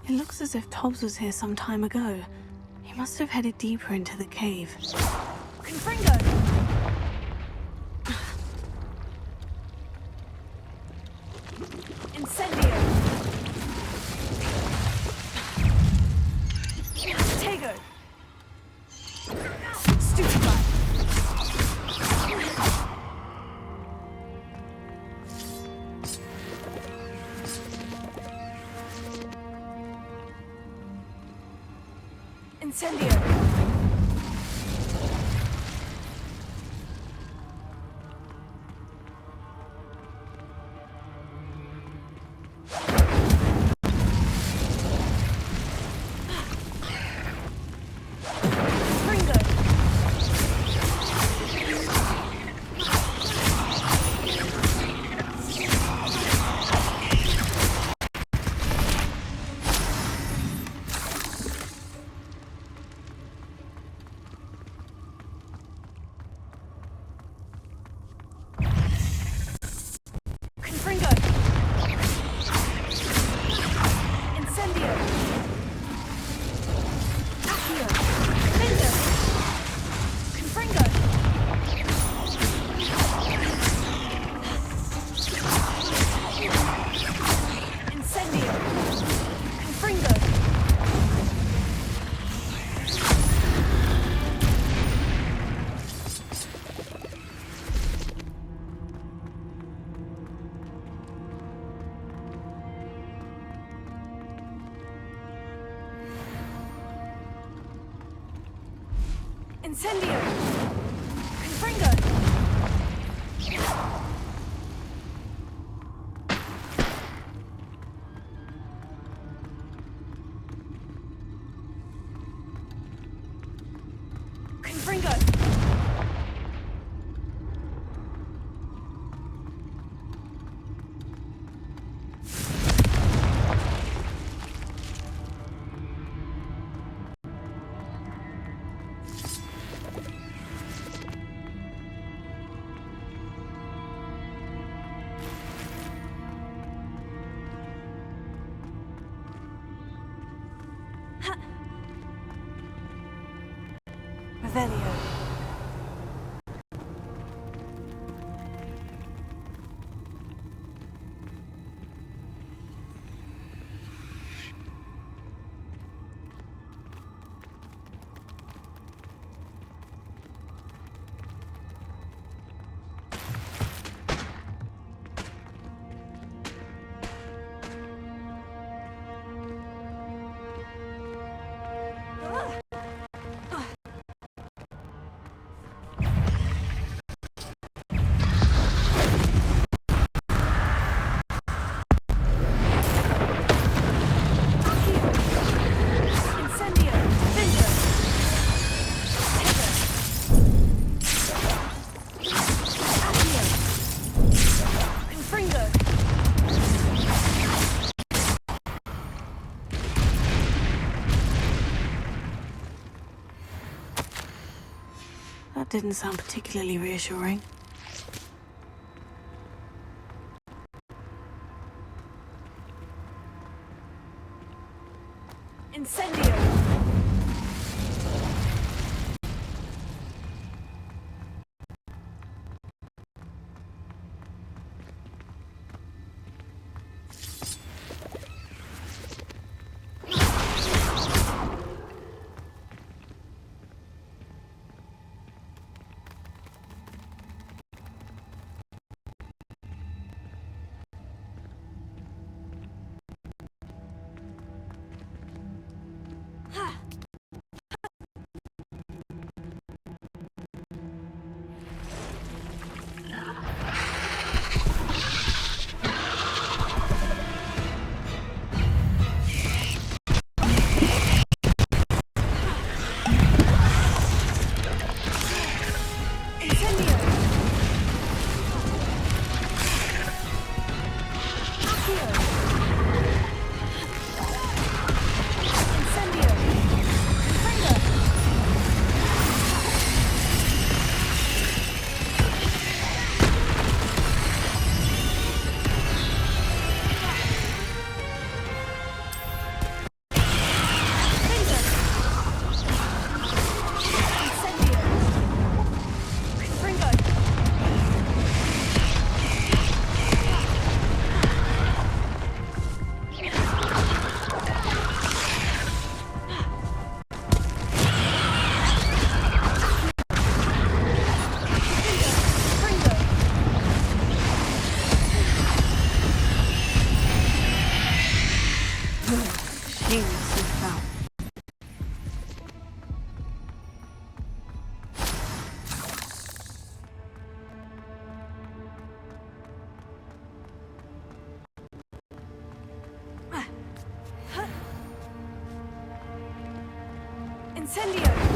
It looks as if Tobbs was here some time ago. He must have headed deeper into the cave. Confringo! Incendio! Tego! Stupefy! Incendio! Confringo! Incendio! Accio! Lindo! Confringo! Incendio! Confringo! Incendio! Confringo! Confringo! Revelio. That didn't sound particularly reassuring. Incendio! Incendio!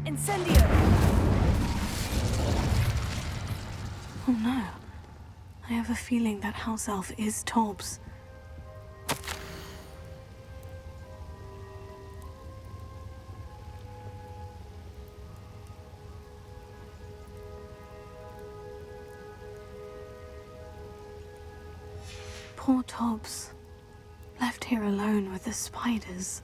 Incendio! Oh no. I have a feeling that house elf is Tobbs. Poor Tobbs. Left here alone with the spiders.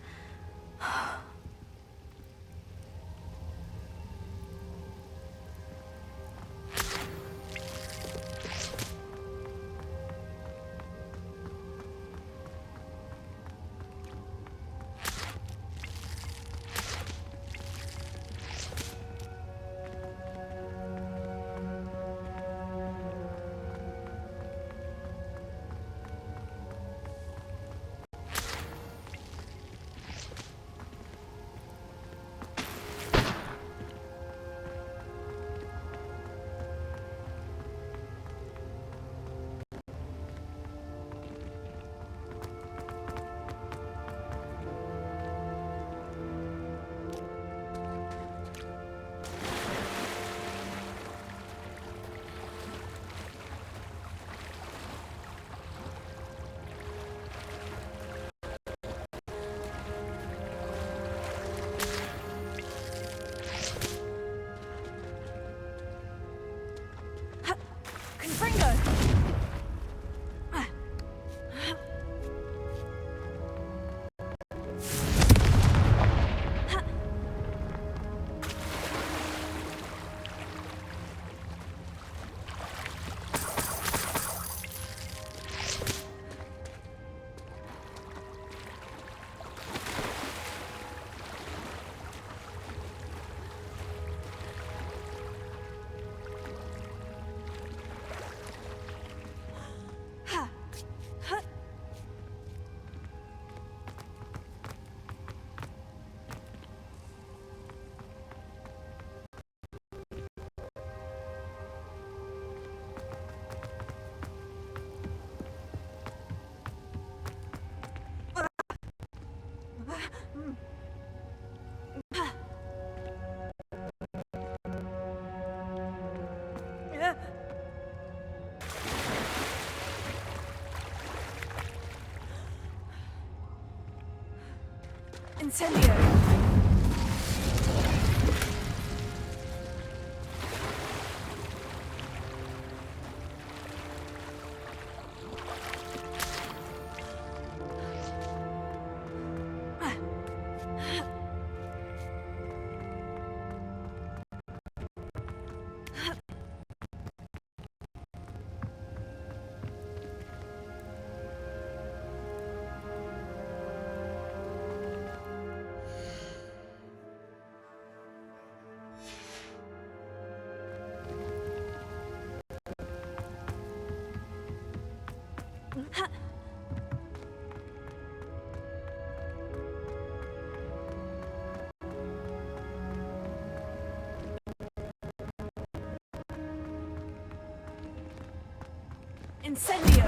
Incendio! Incendio!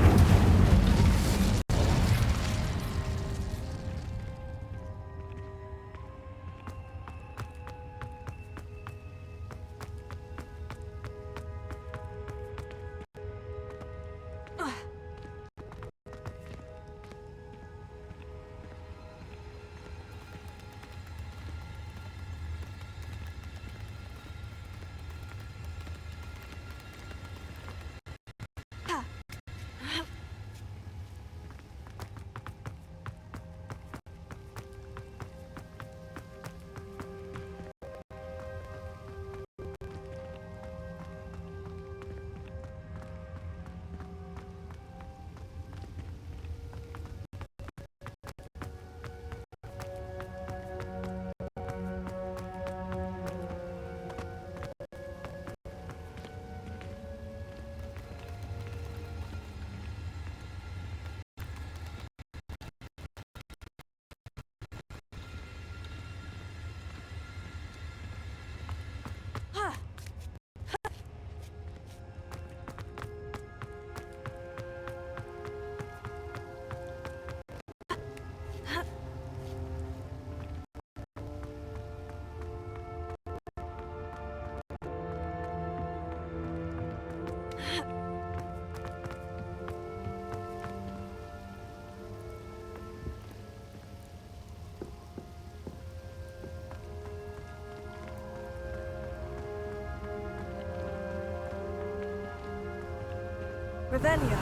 Revelia.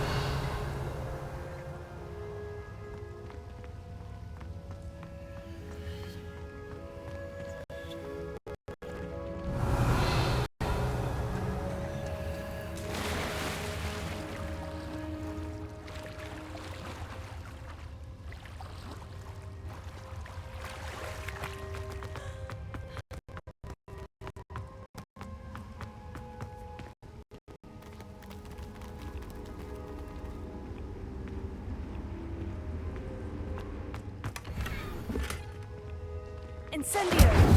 Incendio!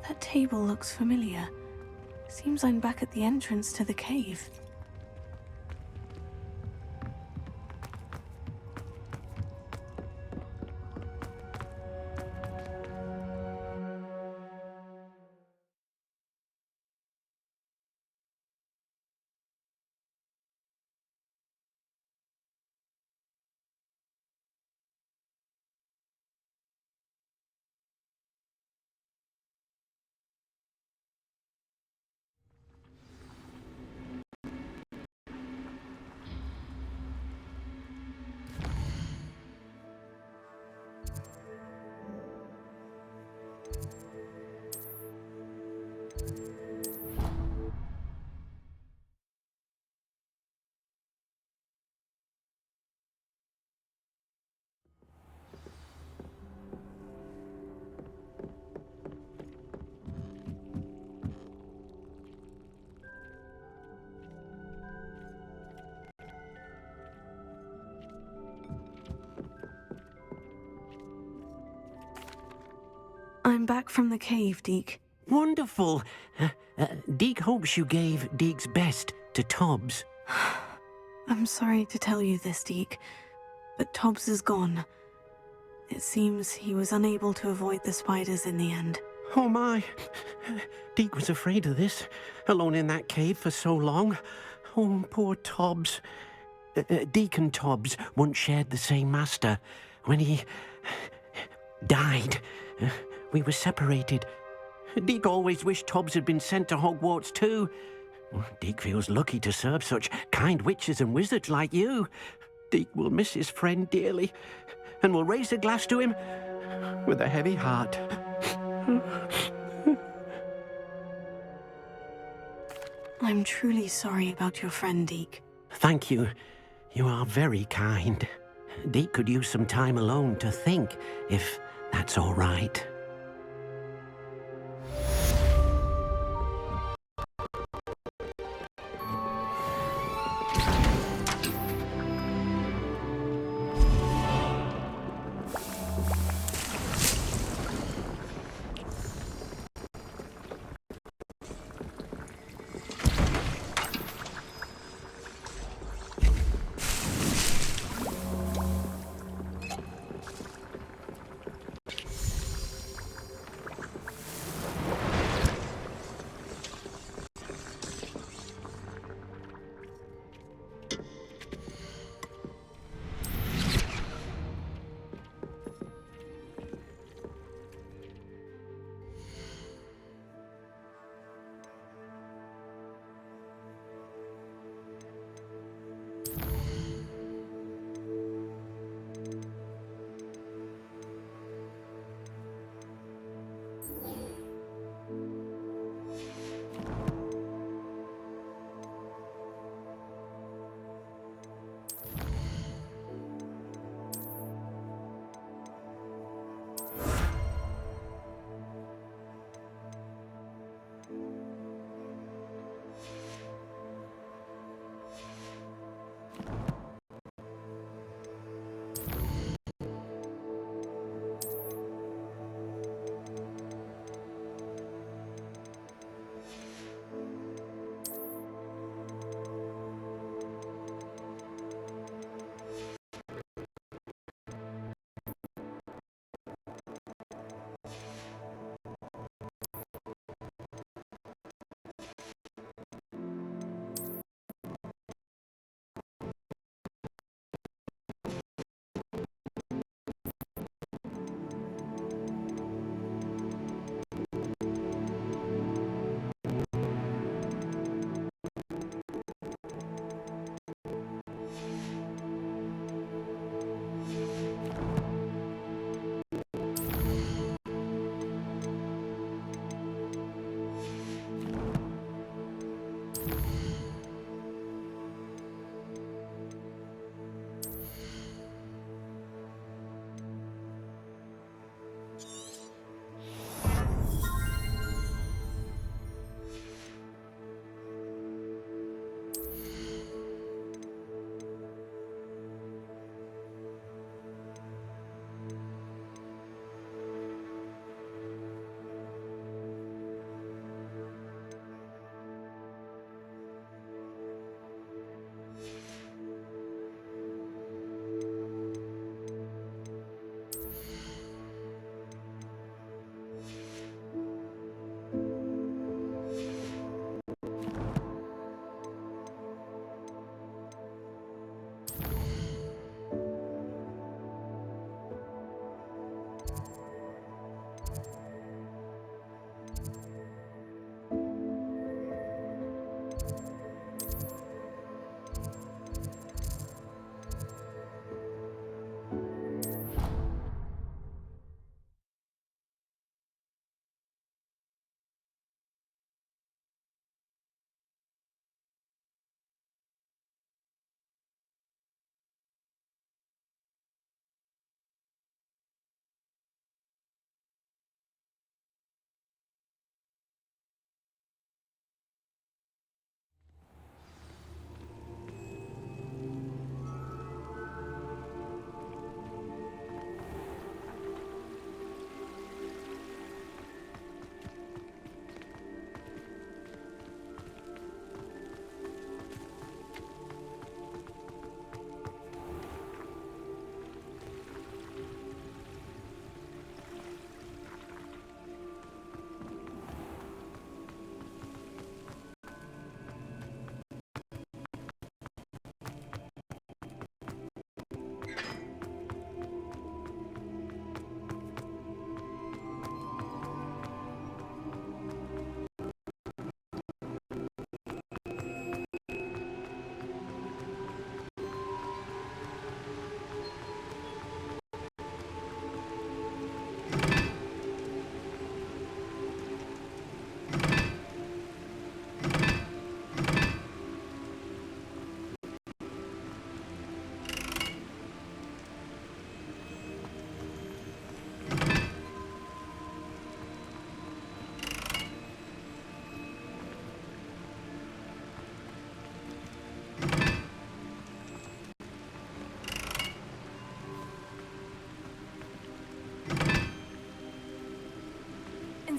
That table looks familiar. Seems I'm back at the entrance to the cave. I'm back from the cave, Deke. Wonderful. Deke hopes you gave Deke's best to Tobbs. I'm sorry to tell you this, Deke, but Tobbs is gone. It seems he was unable to avoid the spiders in the end. Oh my. Deke was afraid of this, alone in that cave for so long. Oh, poor Tobbs. Deke and Tobbs once shared the same master. When he died, we were separated. Deke always wished Tobbs had been sent to Hogwarts too. Deke feels lucky to serve such kind witches and wizards like you. Deke will miss his friend dearly, and will raise a glass to him with a heavy heart. I'm truly sorry about your friend, Deke. Thank you. You are very kind. Deke could use some time alone to think, if that's all right.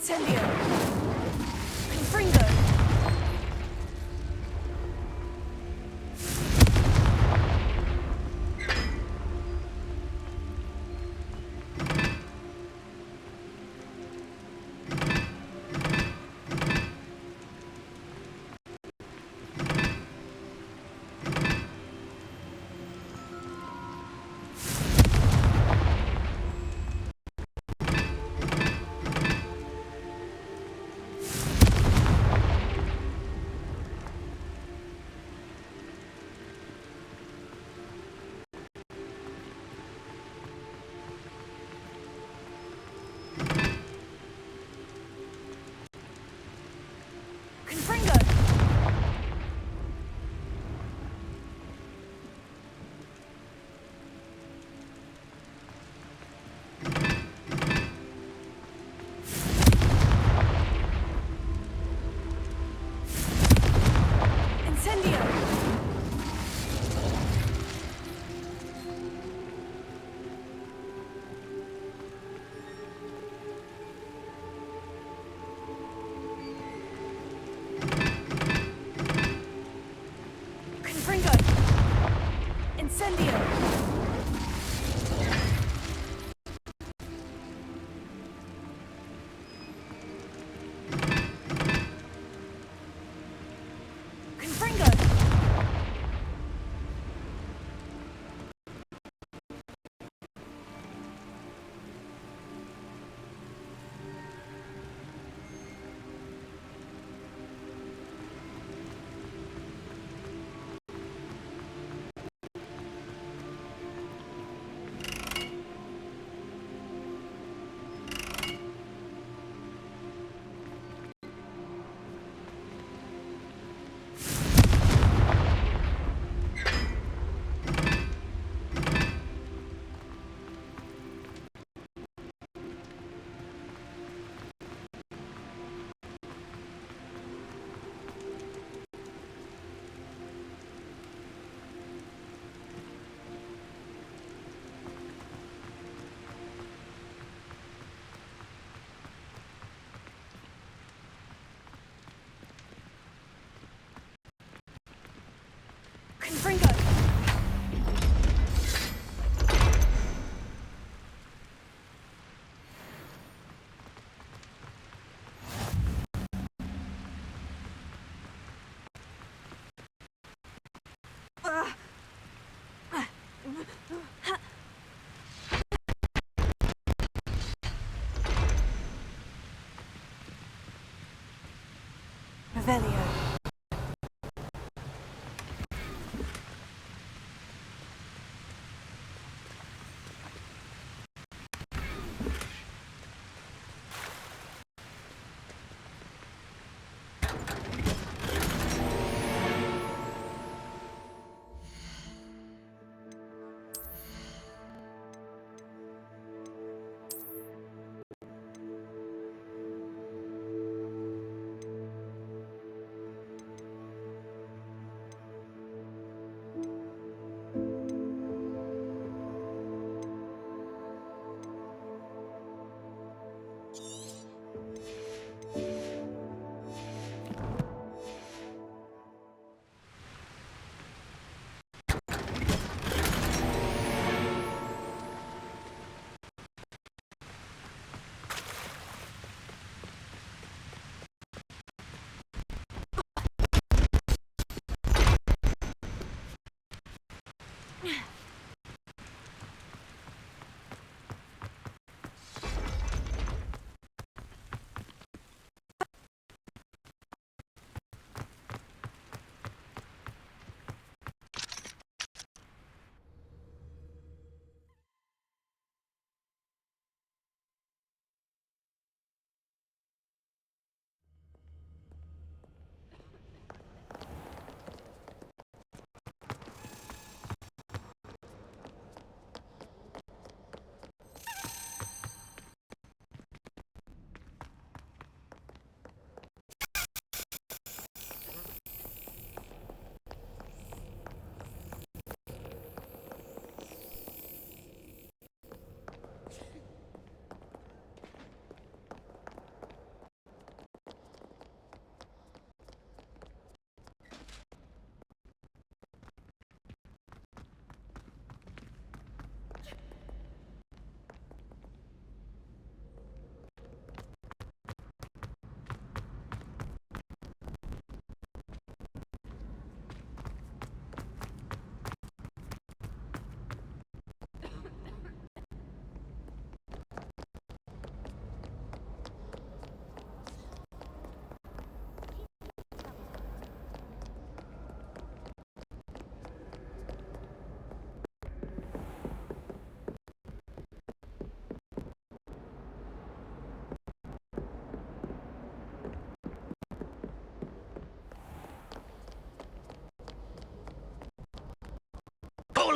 Incendio! Confringo! Confringo! Revelio.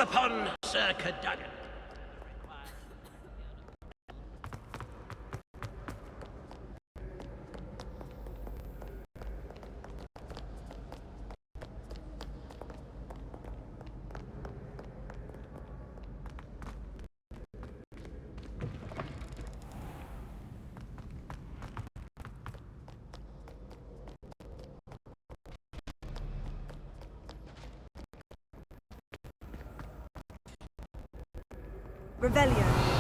upon Sir Cadogan. Revelio.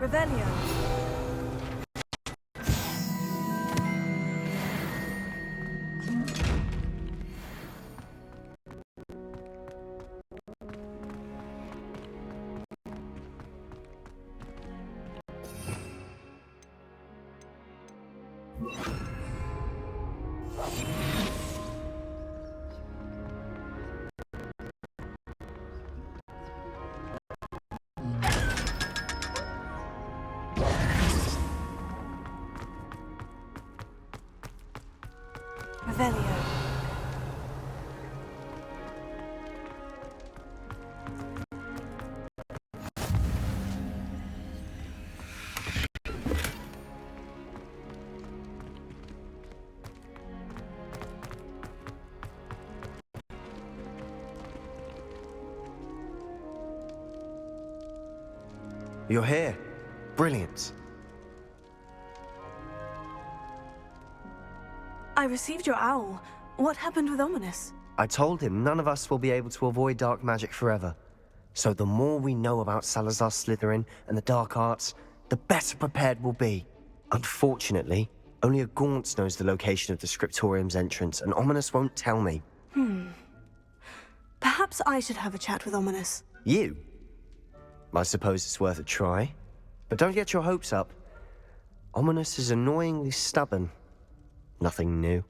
Revelio. Revelio. You're here. Brilliant. I received your owl. What happened with Ominous? I told him none of us will be able to avoid dark magic forever. So the more we know about Salazar Slytherin and the dark arts, the better prepared we'll be. Unfortunately, only a Gaunt knows the location of the Scriptorium's entrance, and Ominous won't tell me. Perhaps I should have a chat with Ominous. You? I suppose it's worth a try. But don't get your hopes up. Ominous is annoyingly stubborn. Nothing new.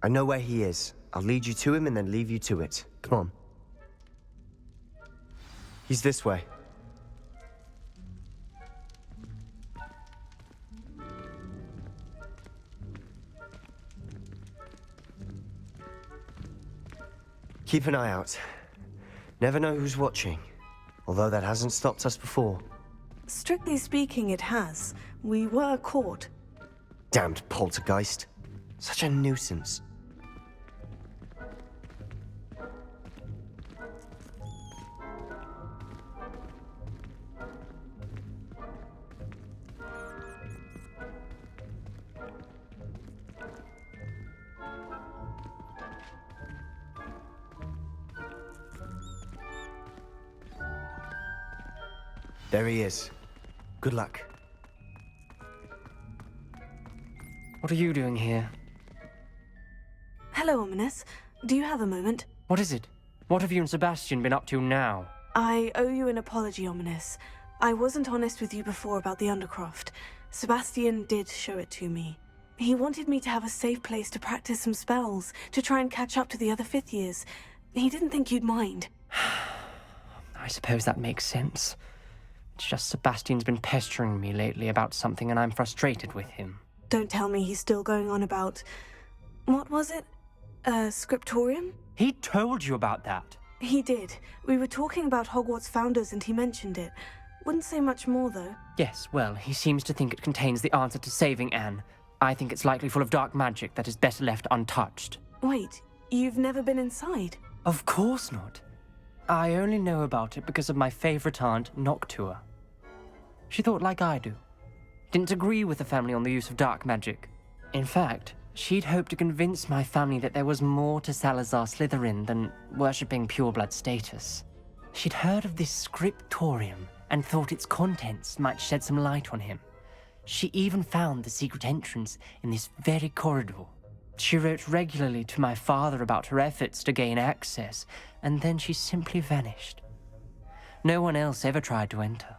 I know where he is. I'll lead you to him and then leave you to it. Come on. He's this way. Keep an eye out. Never know who's watching. Although that hasn't stopped us before. Strictly speaking, it has. We were caught. Damned poltergeist. Such a nuisance. There he is. Good luck. What are you doing here? Hello, Ominous. Do you have a moment? What is it? What have you and Sebastian been up to now? I owe you an apology, Ominous. I wasn't honest with you before about the Undercroft. Sebastian did show it to me. He wanted me to have a safe place to practice some spells, to try and catch up to the other fifth years. He didn't think you'd mind. I suppose that makes sense. It's just Sebastian's been pestering me lately about something and I'm frustrated with him. Don't tell me he's still going on about... What was it? Scriptorium? He told you about that? He did. We were talking about Hogwarts founders and he mentioned it. Wouldn't say much more, though. Yes, well, he seems to think it contains the answer to saving Anne. I think it's likely full of dark magic that is better left untouched. Wait, you've never been inside? Of course not. I only know about it because of my favorite aunt, Noctua. She thought like I do. Didn't agree with the family on the use of dark magic. In fact, she'd hoped to convince my family that there was more to Salazar Slytherin than worshipping pureblood status. She'd heard of this scriptorium and thought its contents might shed some light on him. She even found the secret entrance in this very corridor. She wrote regularly to my father about her efforts to gain access, and then she simply vanished. No one else ever tried to enter.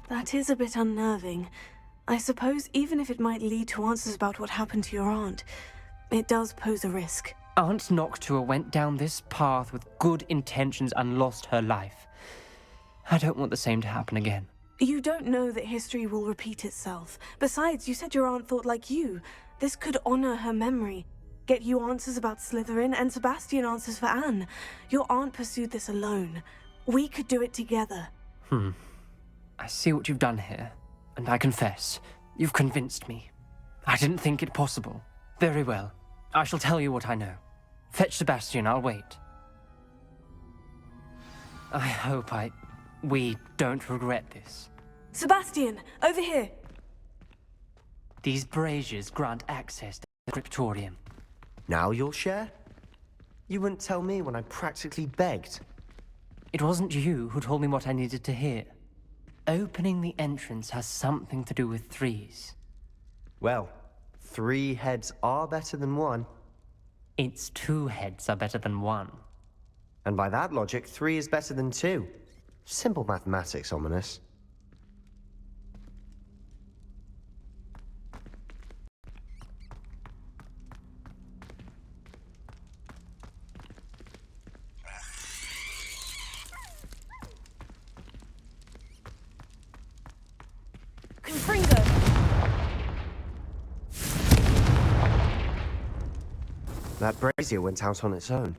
That is a bit unnerving. I suppose even if it might lead to answers about what happened to your aunt, it does pose a risk. Aunt Noctua went down this path with good intentions and lost her life. I don't want the same to happen again. You don't know that history will repeat itself. Besides, you said your aunt thought like you. This could honor her memory. Get you answers about Slytherin, and Sebastian answers for Anne. Your aunt pursued this alone. We could do it together. I see what you've done here, and I confess, you've convinced me. I didn't think it possible. Very well. I shall tell you what I know. Fetch Sebastian, I'll wait. I hope we don't regret this. Sebastian, over here! These braziers grant access to the scriptorium. Now you'll share? You wouldn't tell me when I practically begged. It wasn't you who told me what I needed to hear. Opening the entrance has something to do with threes. Well, 3 heads are better than 1. It's 2 heads are better than 1. And by that logic, 3 is better than 2. Simple mathematics, Ominous. Confringo! That brazier went out on its own.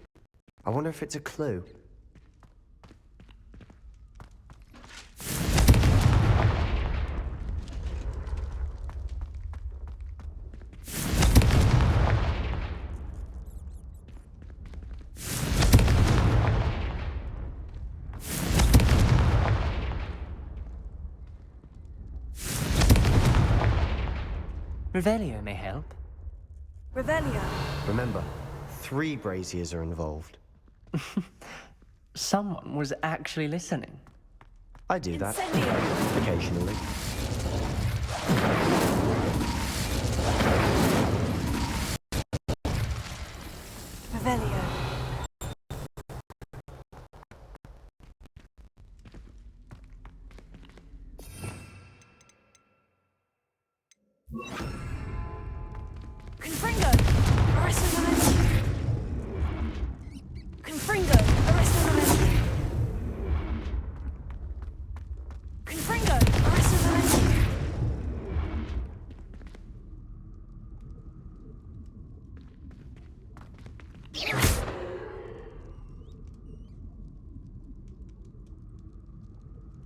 I wonder if it's a clue. Revelio may help. Revelio. Remember, 3 braziers are involved. Someone was actually listening. I do that. Occasionally. Revelio. Confringo! Arresto Memento! Confringo! Arresto Memento! Confringo! Arresto Memento!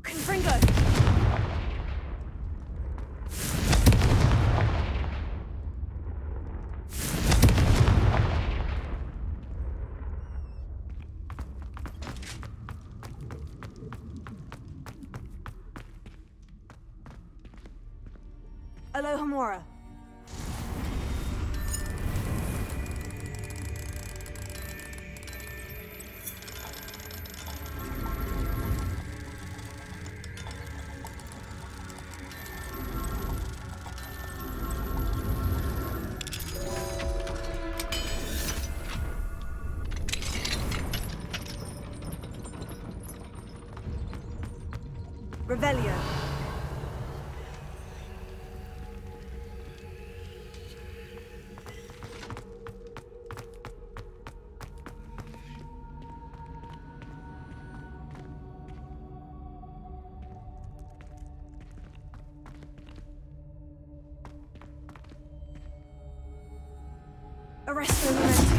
Confringo! Alohomora. Revelio. Arresto Memento.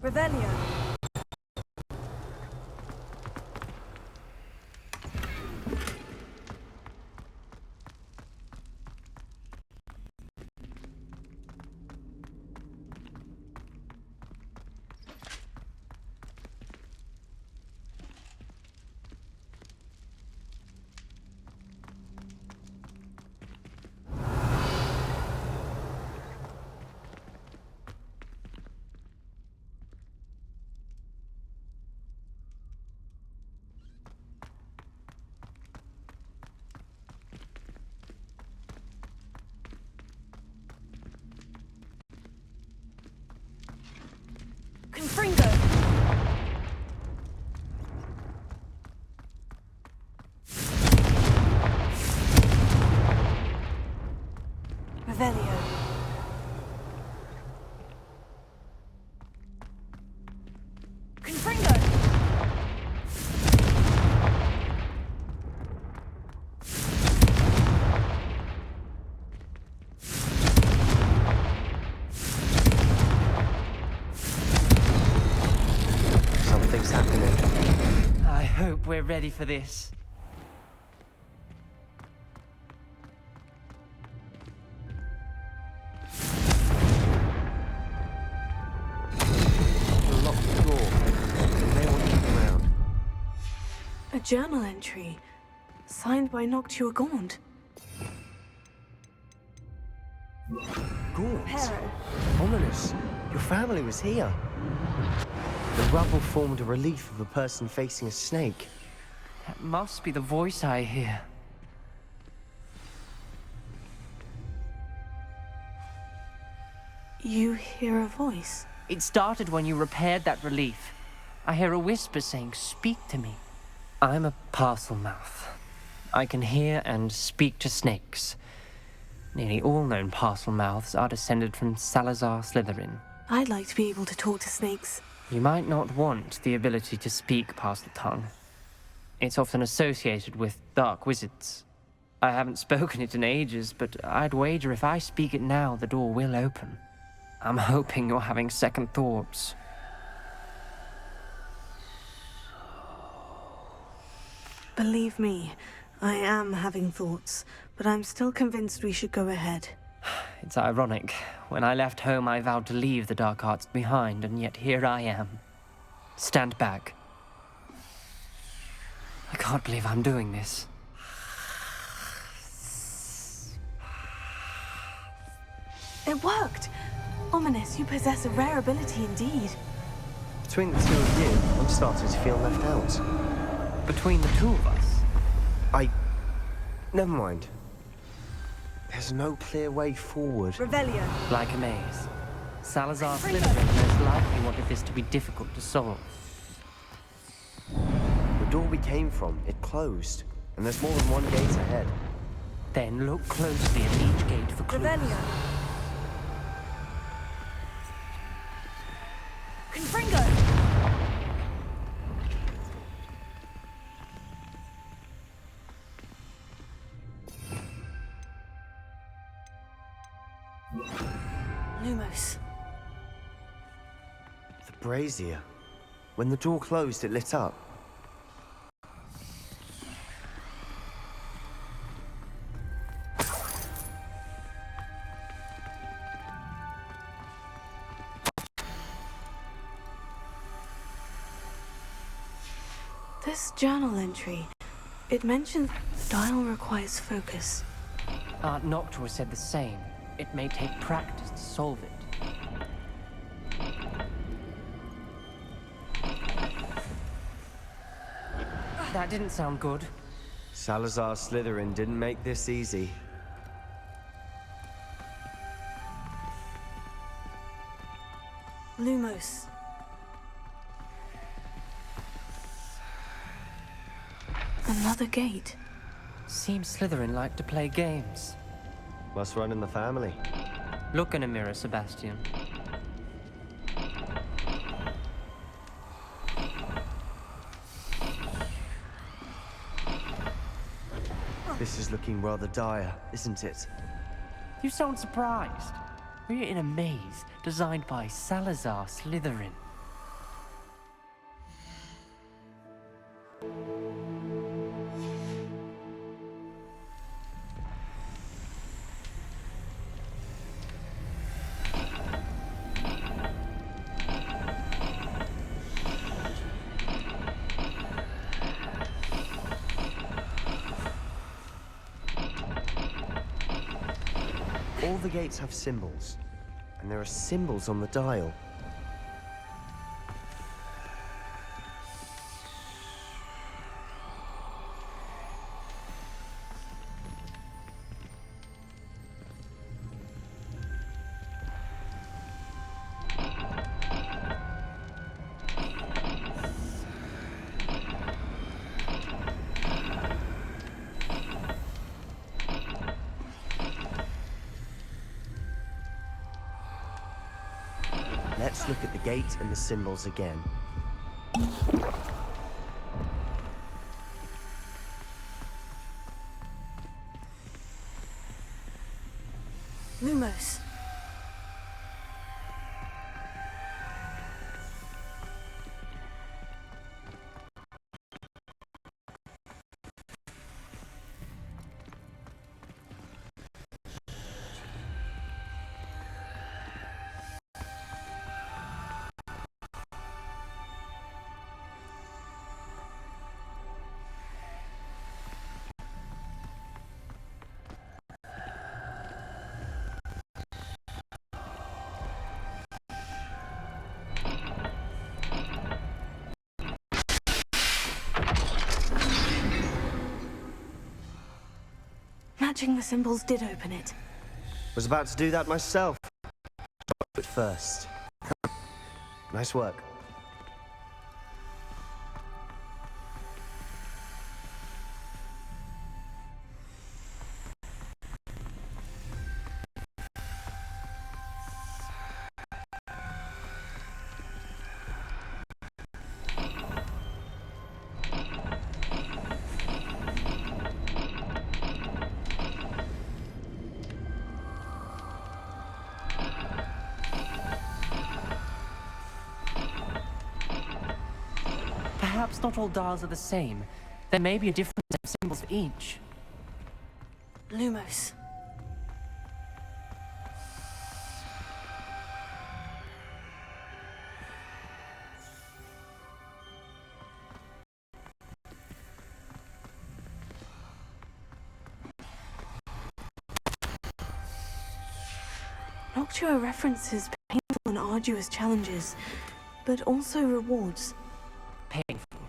Revelio. Confringo. Revelio. Confringo. Something's happening. I hope we're ready for this. A locked door. You may want to look around. A journal entry, signed by Noctua Gaunt. Gaunt? Pero. Ominous. Your family was here. The rubble formed a relief of a person facing a snake. That must be the voice I hear. You hear a voice? It started when you repaired that relief. I hear a whisper saying, "Speak to me." I'm a parcel mouth. I can hear and speak to snakes. Nearly all known parcel mouths are descended from Salazar Slytherin. I'd like to be able to talk to snakes. You might not want the ability to speak past the tongue. It's often associated with dark wizards. I haven't spoken it in ages, but I'd wager if I speak it now, the door will open. I'm hoping you're having second thoughts. Believe me, I am having thoughts, but I'm still convinced we should go ahead. It's ironic. When I left home, I vowed to leave the dark arts behind, and yet here I am. Stand back. I can't believe I'm doing this. It worked! Ominous, you possess a rare ability indeed. Between the two of you, I'm starting to feel left out. Between the two of us? Never mind. There's no clear way forward. Revelio. Like a maze. Salazar Slytherin most likely wanted this to be difficult to solve. The door we came from, it closed. And there's more than one gate ahead. Then look closely at each gate for clues. Revelio. Confringo. Lumos. The brazier. When the door closed, it lit up. This journal entry, it mentions the dial requires focus. Aunt Noctua said the same. It may take practice to solve it. That didn't sound good. Salazar Slytherin didn't make this easy. Lumos. Another gate. Seems Slytherin like to play games. Must run in the family. Look in a mirror, Sebastian. This is looking rather dire, isn't it? You sound surprised. We're in a maze designed by Salazar Slytherin. All the gates have symbols, and there are symbols on the dial. Let's look at the gate and the symbols again. Lumos. Matching the symbols did open it. Was about to do that myself. But first. Nice work. Perhaps not all dials are the same. There may be a different set of symbols for each. Lumos. Noctua references painful and arduous challenges. but also rewards. Painful.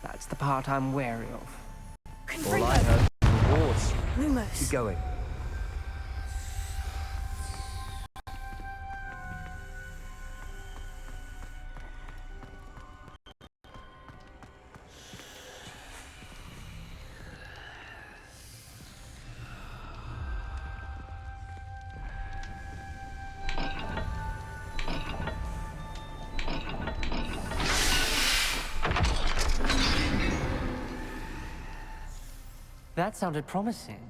That's the part I'm wary of. All I heard was rewards. Lumos. Keep going. That sounded promising.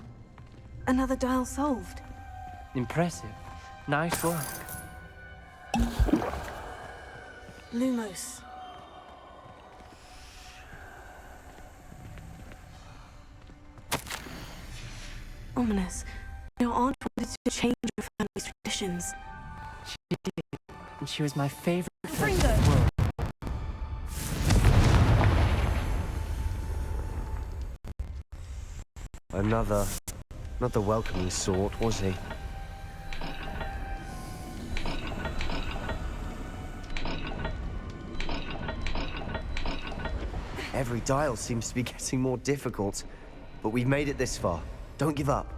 Another dial solved. Impressive. Nice work. Lumos. Ominous. Your aunt wanted to change your family's traditions. She did. And she was my favorite person in Fringo. the world. Not the welcoming sort, was he? Every dial seems to be getting more difficult, but we've made it this far. Don't give up.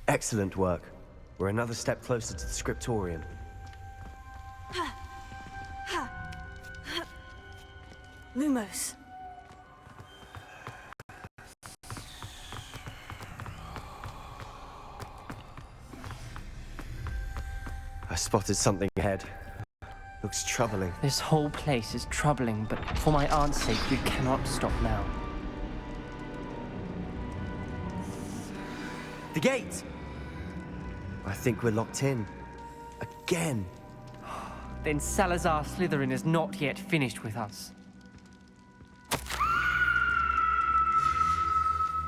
Excellent work. We're another step closer to the scriptorium. Lumos. I spotted something ahead. Looks troubling. This whole place is troubling, but for my aunt's sake, we cannot stop now. The gate! I think we're locked in. Again. Then Salazar Slytherin is not yet finished with us.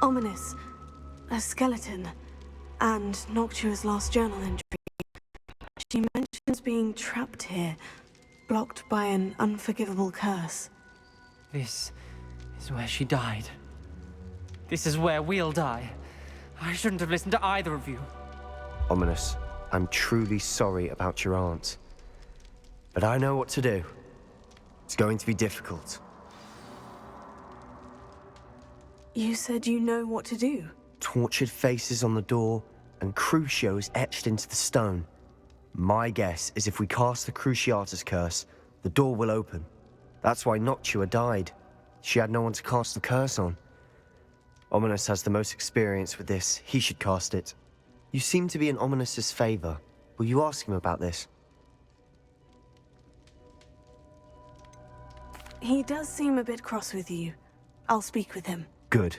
Ominous. A skeleton. And Noctua's last journal entry. She mentions being trapped here, blocked by an unforgivable curse. This is where she died. This is where we'll die. I shouldn't have listened to either of you. Ominous, I'm truly sorry about your aunt. But I know what to do. It's going to be difficult. You said you know what to do. Tortured faces on the door, and Crucio is etched into the stone. My guess is if we cast the Cruciatus curse, the door will open. That's why Noctua died. She had no one to cast the curse on. Ominous has the most experience with this. He should cast it. You seem to be in Ominous's favor. Will you ask him about this? He does seem a bit cross with you. I'll speak with him. Good.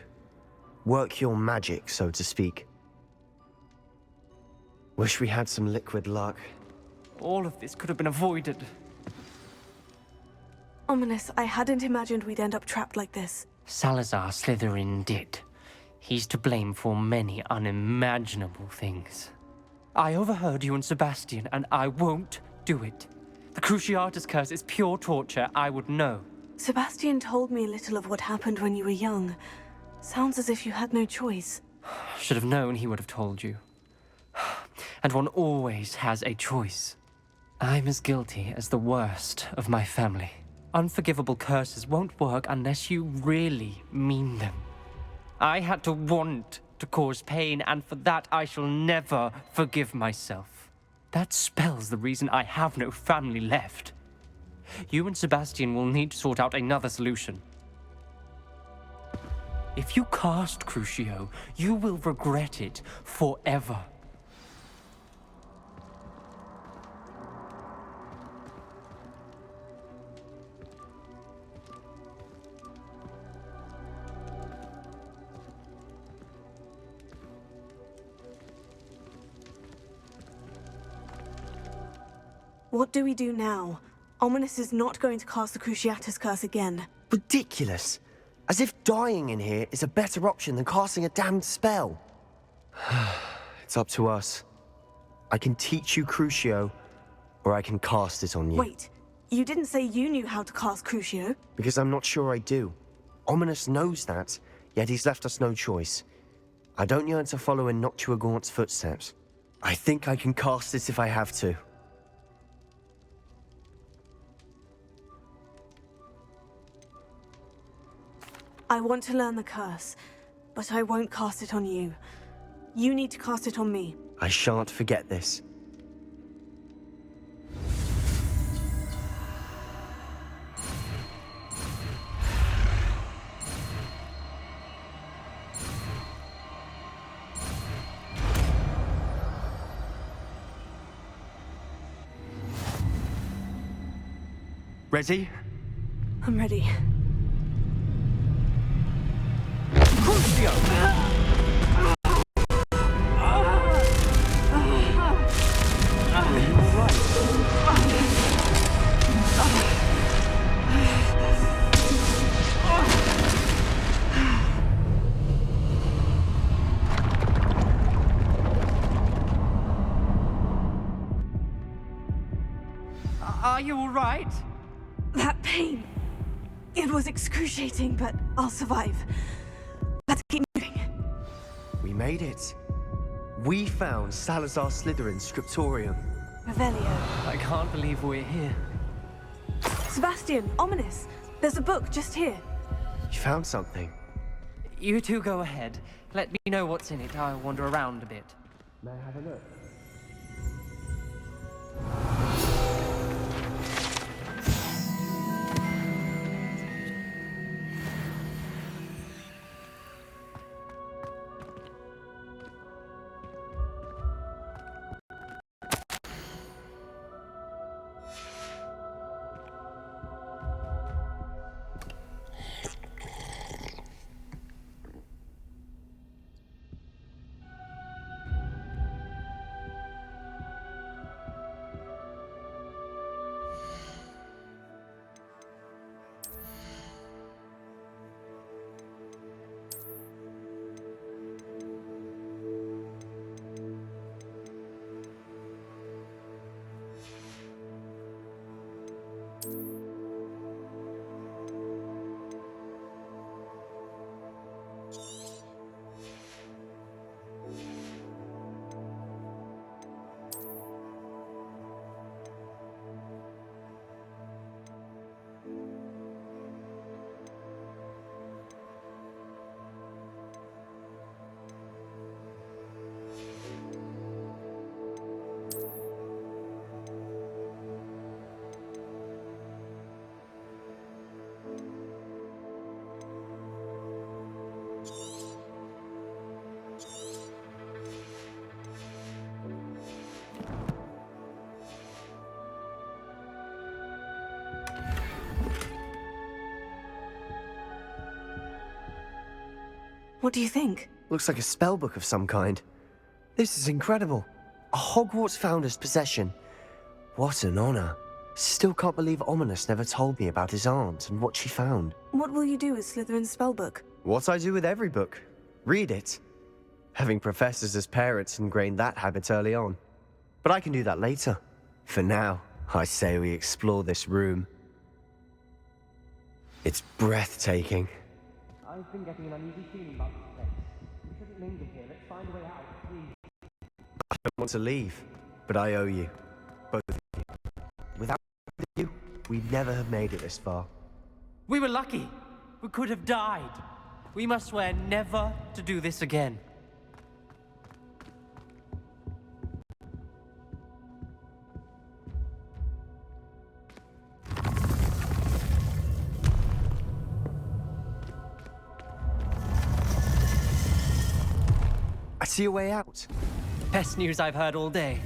Work your magic, so to speak. Wish we had some liquid luck. All of this could have been avoided. Ominous, I hadn't imagined we'd end up trapped like this. Salazar Slytherin did. He's to blame for many unimaginable things. I overheard you and Sebastian, and I won't do it. The Cruciatus curse is pure torture. I would know. Sebastian told me a little of what happened when you were young. Sounds as if you had no choice. Should have known he would have told you. And one always has a choice. I'm as guilty as the worst of my family. Unforgivable curses won't work unless you really mean them. I had to want to cause pain, and for that I shall never forgive myself. That spells the reason I have no family left. You and Sebastian will need to sort out another solution. If you cast Crucio, you will regret it forever. What do we do now? Ominous is not going to cast the Cruciatus curse again. Ridiculous. As if dying in here is a better option than casting a damned spell. It's up to us. I can teach you Crucio, or I can cast it on you. Wait, you didn't say you knew how to cast Crucio? Because I'm not sure I do. Ominous knows that, yet he's left us no choice. I don't yearn to follow in Noctua Gaunt's footsteps. I think I can cast it if I have to. I want to learn the curse, but I won't cast it on you. You need to cast it on me. I shan't forget this. Ready? I'm ready. Are you all right? That pain. It was excruciating, but I'll survive. Let's keep moving. We made it. We found Salazar Slytherin's scriptorium. Revelio. I can't believe we're here. Sebastian, Ominous. There's a book just here. You found something. You two go ahead. Let me know what's in it. I'll wander around a bit. May I have a look? What do you think? Looks like a spellbook of some kind. This is incredible. A Hogwarts founder's possession. What an honor. Still can't believe Ominous never told me about his aunt and what she found. What will you do with Slytherin's spellbook? What I do with every book. Read it. Having professors as parents ingrained that habit early on. But I can do that later. For now, I say we explore this room. It's breathtaking. I've been getting an uneasy feeling about this place. We shouldn't linger here. Let's find a way out, please. I don't want to leave, but I owe you. Both of you. Without you, we'd never have made it this far. We were lucky. We could have died. We must swear never to do this again. I see a way out. Best news I've heard all day.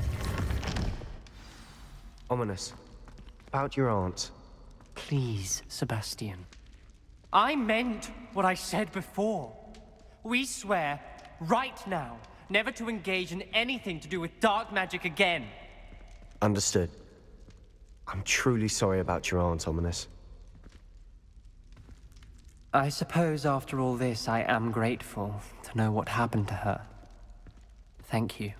Ominous. About your aunt. Please, Sebastian. I meant what I said before. We swear, right now, never to engage in anything to do with dark magic again. Understood. I'm truly sorry about your aunt, Ominous. I suppose after all this, I am grateful to know what happened to her. Thank you.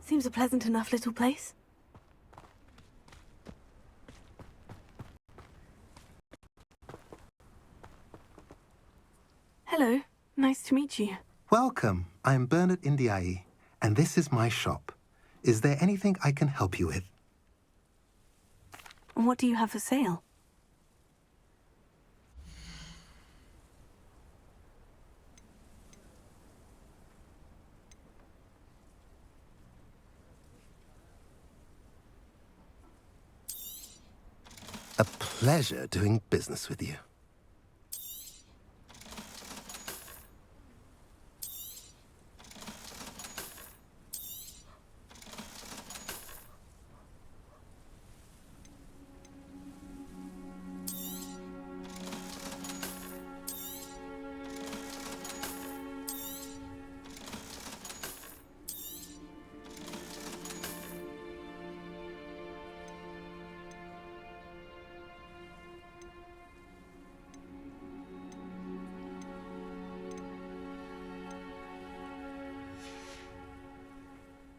Seems a pleasant enough little place. Hello. Nice to meet you. Welcome. I'm Bernard Indiai, and this is my shop. Is there anything I can help you with? What do you have for sale? A pleasure doing business with you.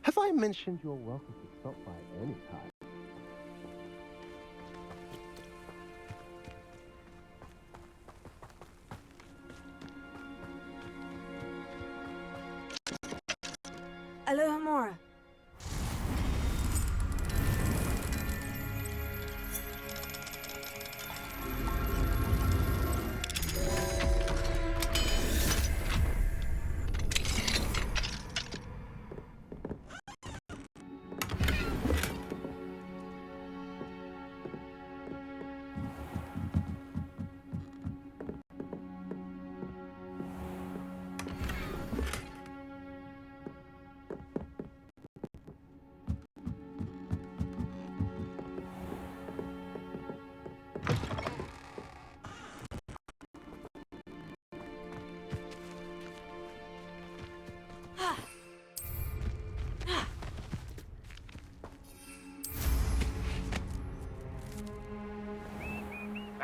Have I mentioned you're welcome to stop by at any time? Aloha Mora.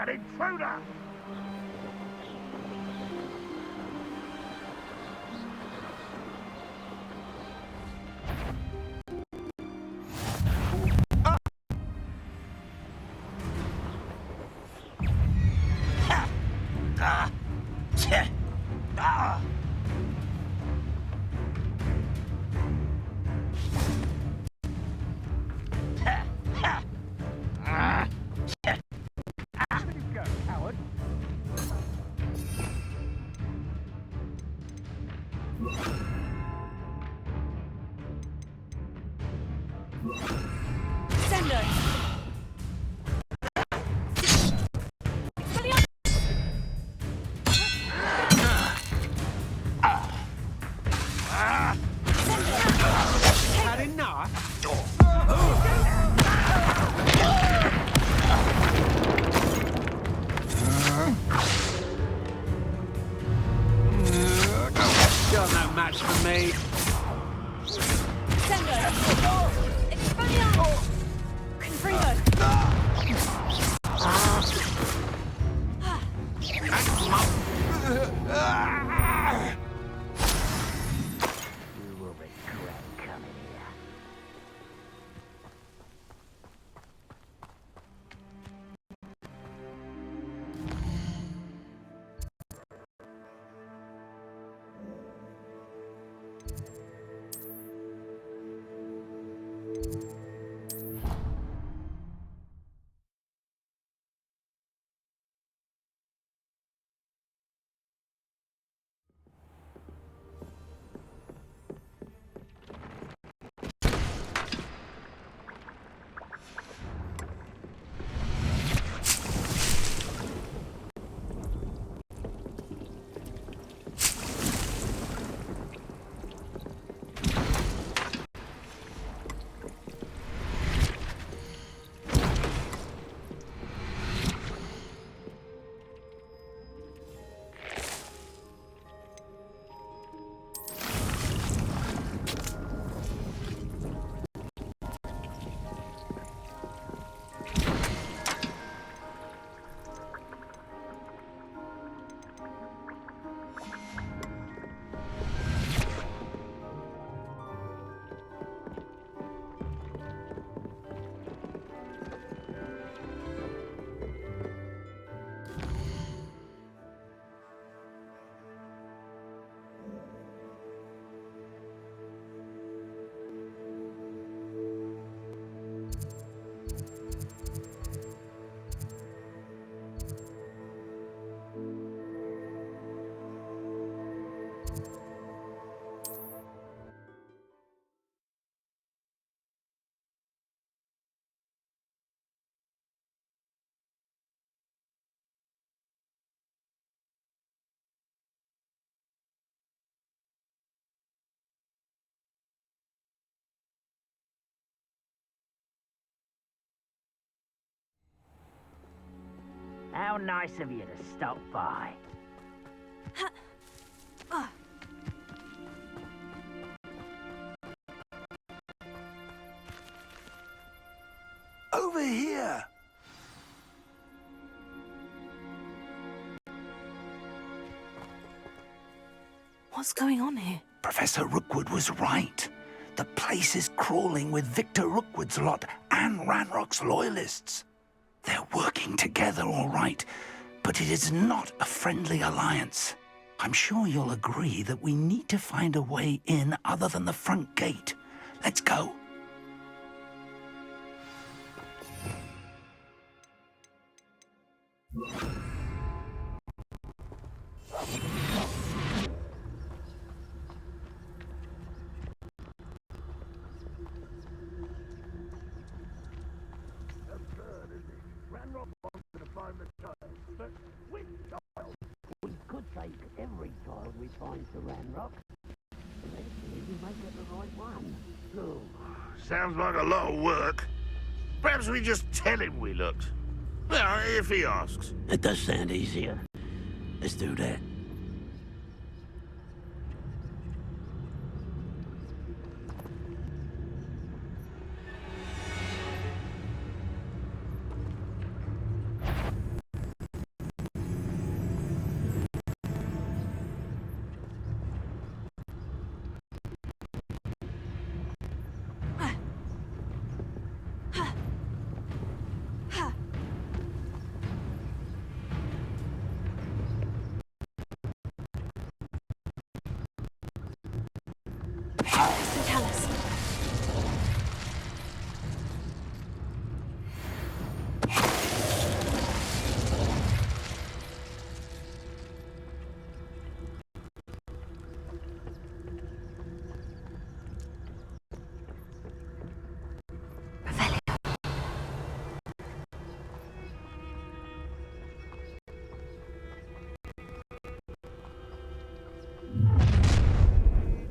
An intruder! How nice of you to stop by. Over here! What's going on here? Professor Rookwood was right. The place is crawling with Victor Rookwood's lot and Ranrock's loyalists. They're working together, all right, but it is not a friendly alliance. I'm sure you'll agree that we need to find a way in other than the front gate. Let's go. We could take every child we find to Ranrock. Eventually we might get the right one. So, Sounds like a lot of work. Perhaps we just tell him we looked. Well, if he asks. it does sound easier. Let's do that. Tell us.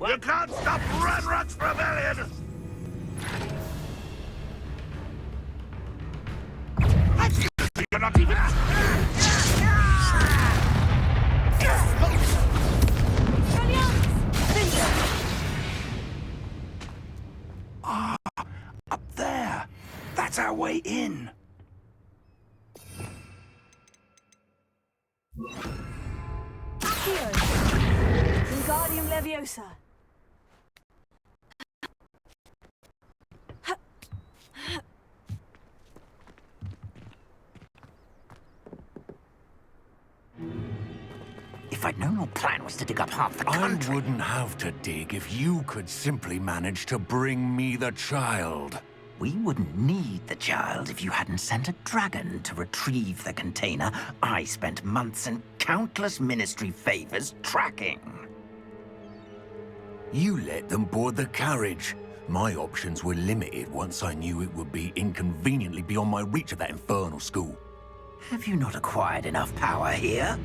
You can't stop Ranrock's rebellion! You're not even... Up there. That's our way in. Here. Wingardium Leviosa. If I'd known your plan was to dig up half the country... I wouldn't have to dig if you could simply manage to bring me the child. We wouldn't need the child if you hadn't sent a dragon to retrieve the container I spent months and countless ministry favors tracking. You let them board the carriage. My options were limited once I knew it would be inconveniently beyond my reach at that infernal school. Have you not acquired enough power here?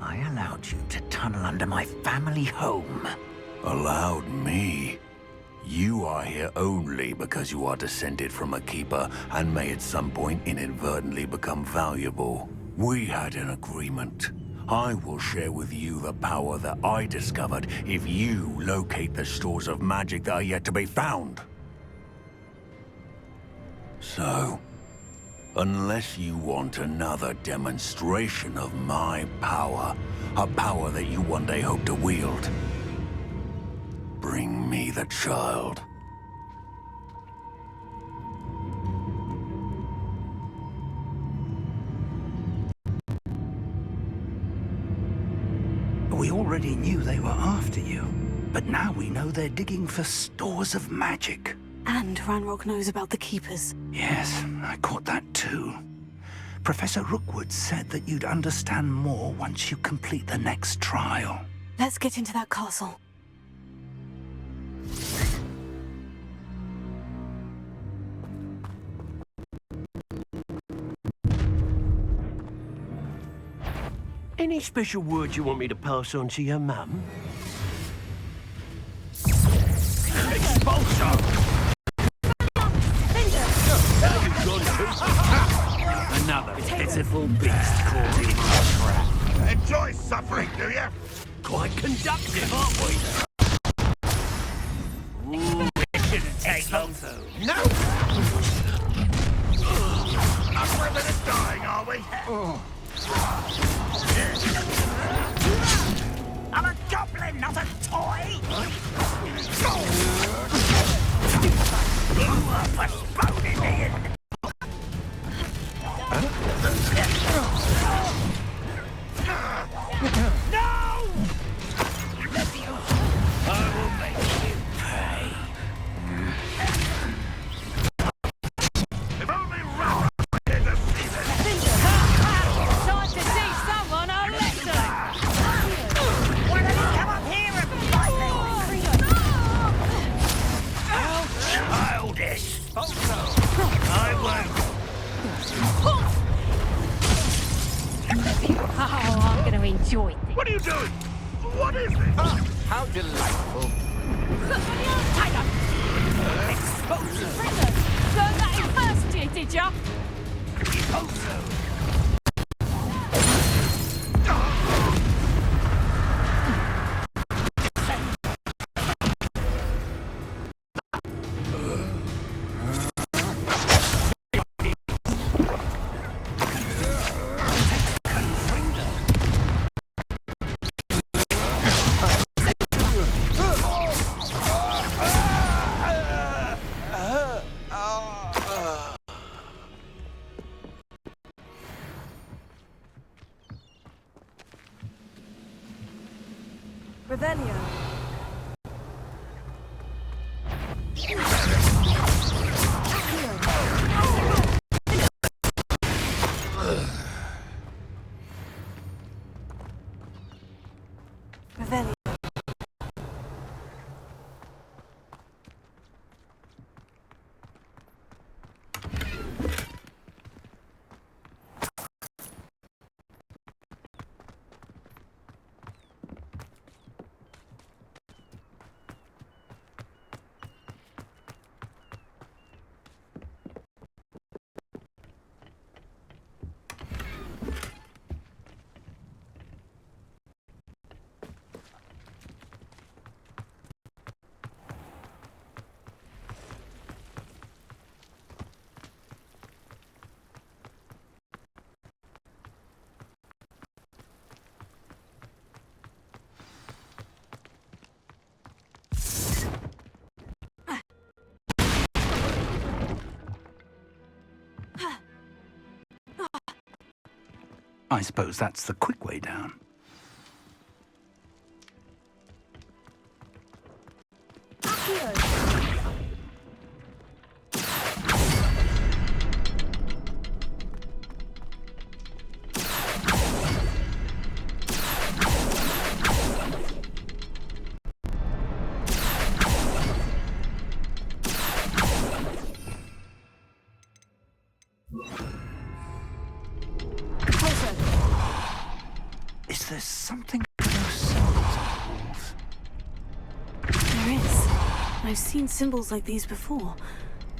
I allowed you to tunnel under my family home. Allowed me? You are here only because you are descended from a keeper and may at some point inadvertently become valuable. We had an agreement. I will share with you the power that I discovered if you locate the stores of magic that are yet to be found. So, unless you want another demonstration of my power, a power that you one day hope to wield, bring me the child. We already knew they were after you, but now we know they're digging for stores of magic. And Ranrock knows about the Keepers. Yes, I caught that too. Professor Rookwood said that you'd understand more once you complete the next trial. Let's get into that castle. Any special words you want me to pass on to your mum? Expulsion! Another pitiful beast caught in my trap. Enjoy suffering, do you? Quite conductive, aren't we? Ooh, it shouldn't take long. No! Up for a bit of dying, are we? I'm a goblin, not a toy! You are postponing me in... No! I will make you pay. If only Ravenclaw were here to see this! Time to teach someone a lesson! Why don't you come up here and fight me? How childish! I won't. Oh, I'm going to enjoy this. What are you doing? What is this? How delightful. Exposure! Learned that in first year, did ya? Revelio. Revelio. I suppose that's the quick way down. Is there something to those symbols on the walls? There is. I've seen symbols like these before.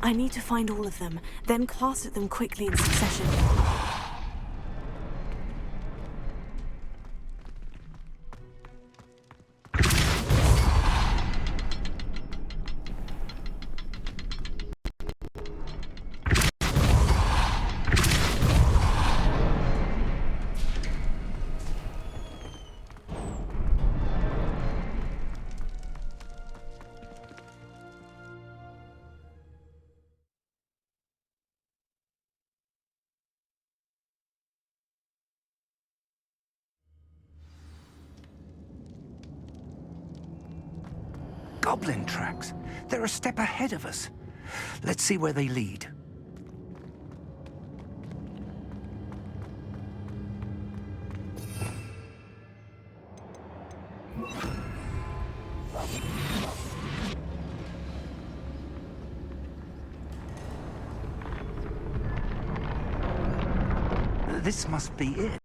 I need to find all of them, then cast at them quickly in succession. Goblin tracks. They're a step ahead of us. Let's see where they lead. This must be it.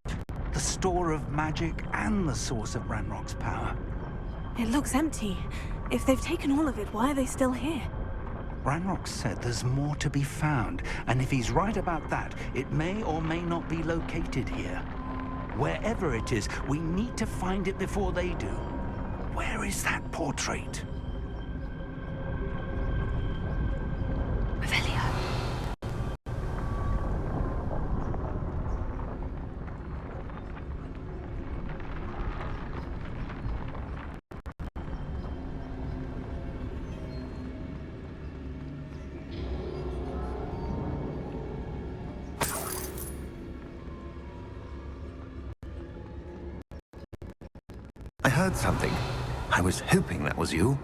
The store of magic and the source of Ranrock's power. It looks empty. If they've taken all of it, why are they still here? Ranrock said there's more to be found, and if he's right about that, it may or may not be located here. Wherever it is, we need to find it before they do. Where is that portrait? I heard something. I was hoping that was you.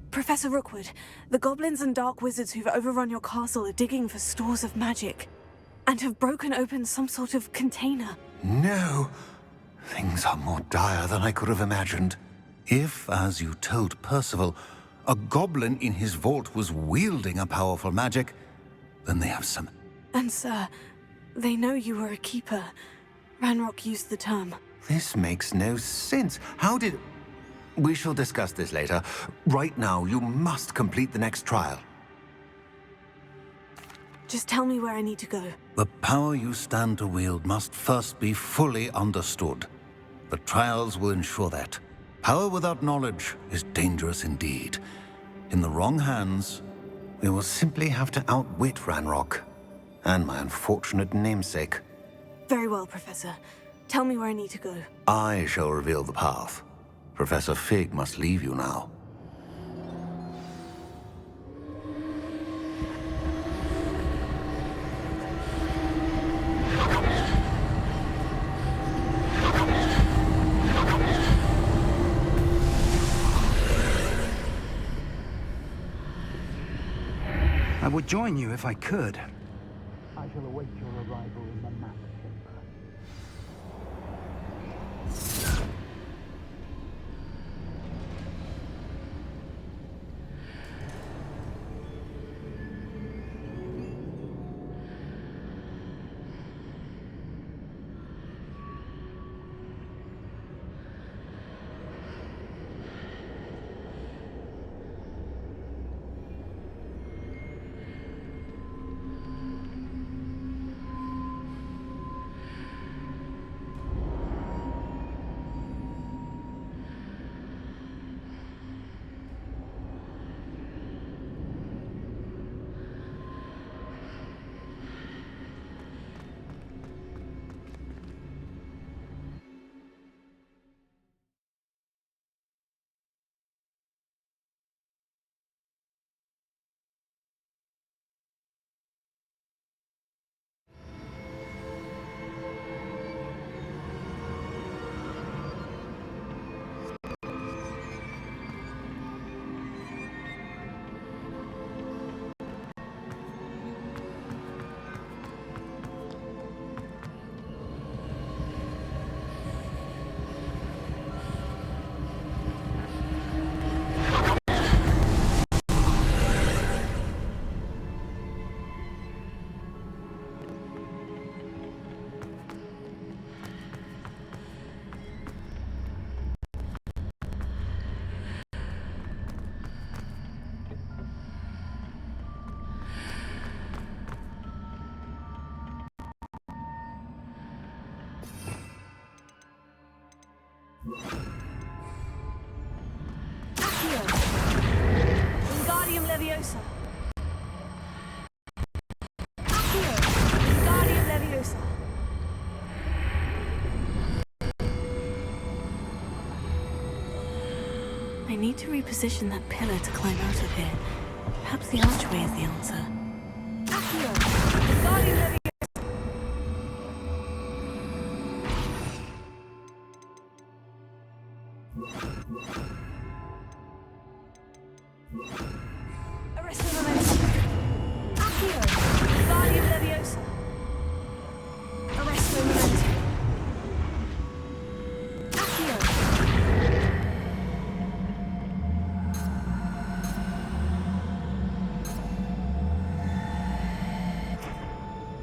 Professor Rookwood, the goblins and dark wizards who've overrun your castle are digging for stores of magic and have broken open some sort of container. No. Things are more dire than I could have imagined. If, as you told Percival, a goblin in his vault was wielding a powerful magic, then they have some... And sir, they know you were a keeper. Ranrock used the term. This makes no sense. How did... We shall discuss this later. Right now, you must complete the next trial. Just tell me where I need to go. The power you stand to wield must first be fully understood. The trials will ensure that. Power without knowledge is dangerous indeed. In the wrong hands, we will simply have to outwit Ranrock and my unfortunate namesake. Very well, Professor. Tell me where I need to go. I shall reveal the path. Professor Fig must leave you now. I would join you if I could. I shall await your arrival in the map chamber. Wingardium Leviosa. Accio. Wingardium Leviosa. I need to reposition that pillar to climb out of here. Perhaps the archway is the answer. Accio. Wingardium Leviosa. Arresto Momentum. Accio. Wingardium Leviosa. Arresto Momentum. Accio.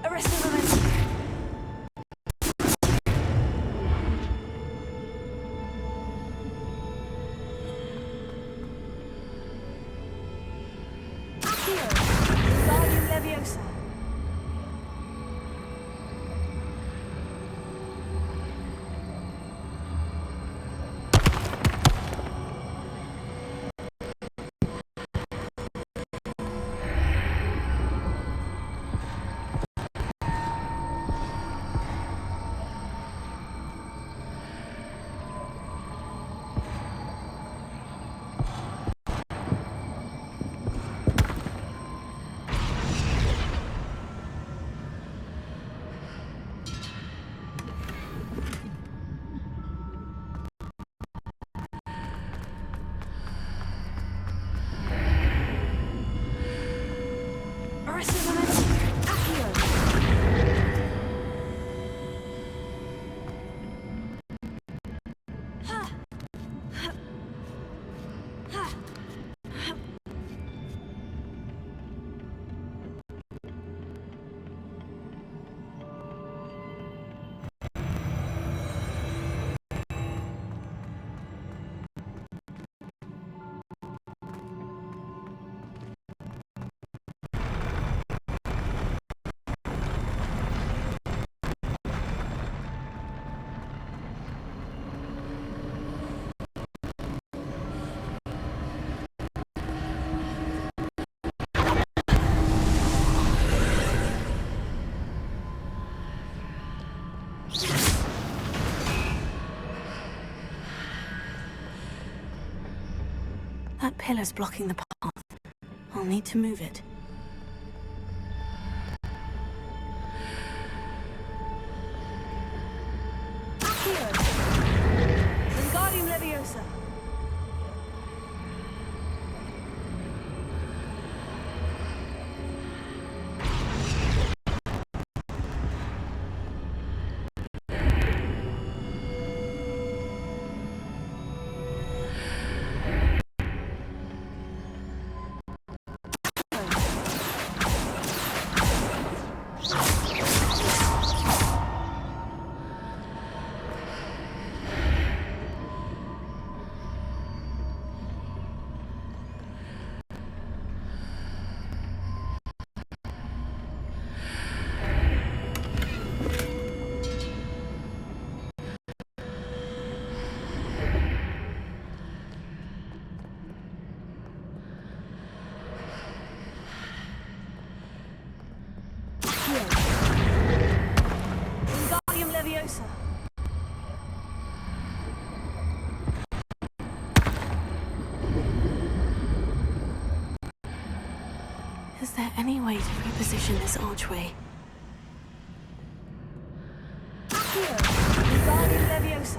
Arresto Momentum. Leviosa. That pillar's blocking the path. I'll need to move it. Accio! Wingardium Leviosa. Wingardium Leviosa. Is there any way to reposition this archway? Accio! Wingardium Leviosa.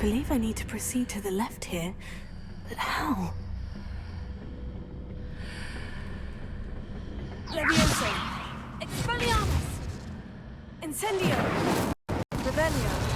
believe I need to proceed to the left here, but how? Levioso! Expelliarmus! Incendio! Revelio!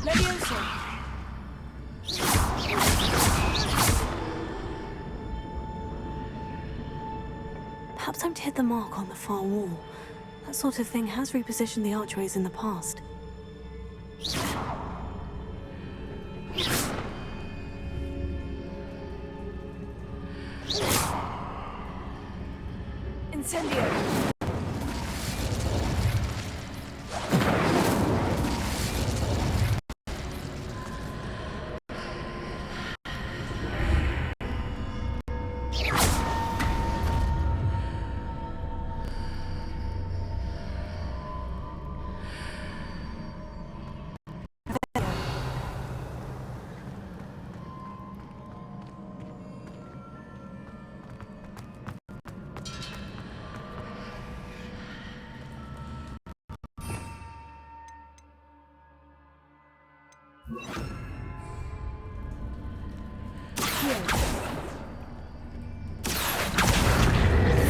Levioso! Perhaps I'm to hit the mark on the far wall. That sort of thing has repositioned the archways in the past. Incendio!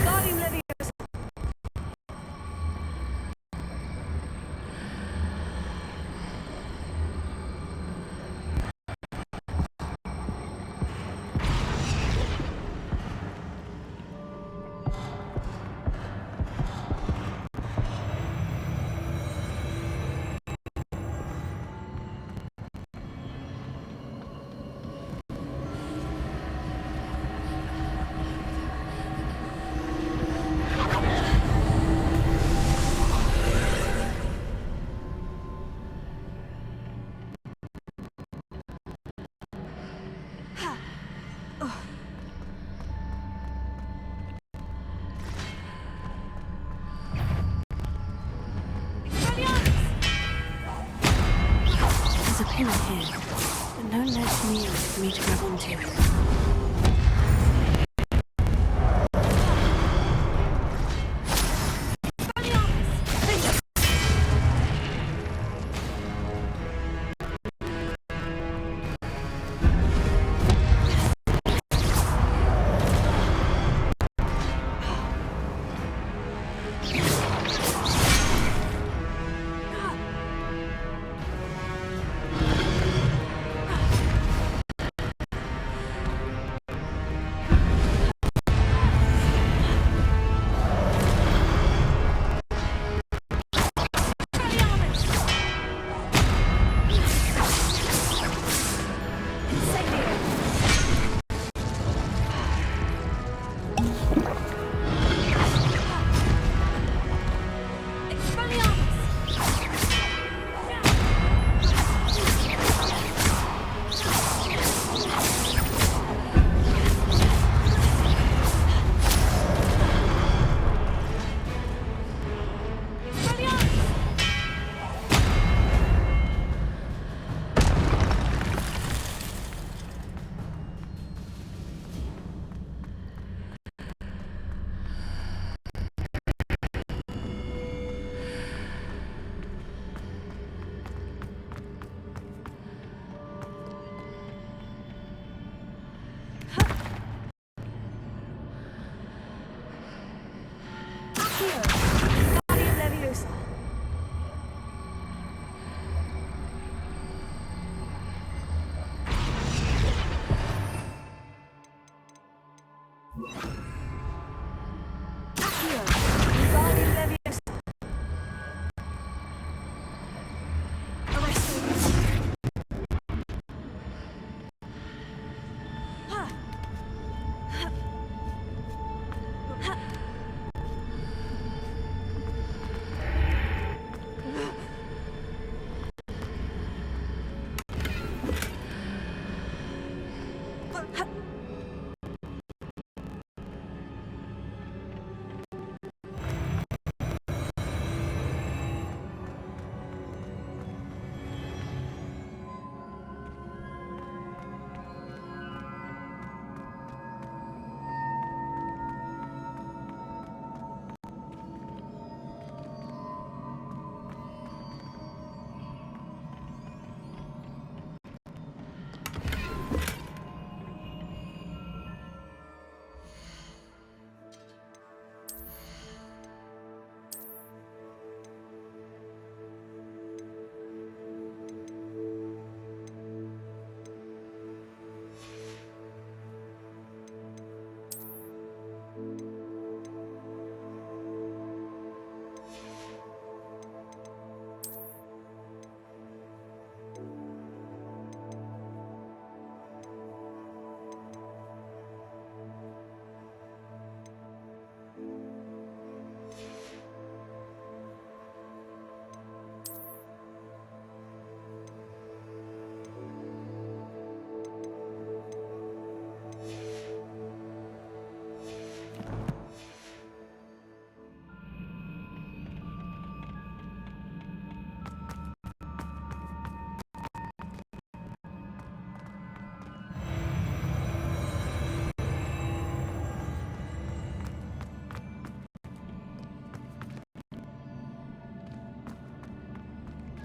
Guardian Levioso! There's a pillar here, but no ledge near it for me to grab onto.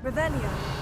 Revelio.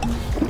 you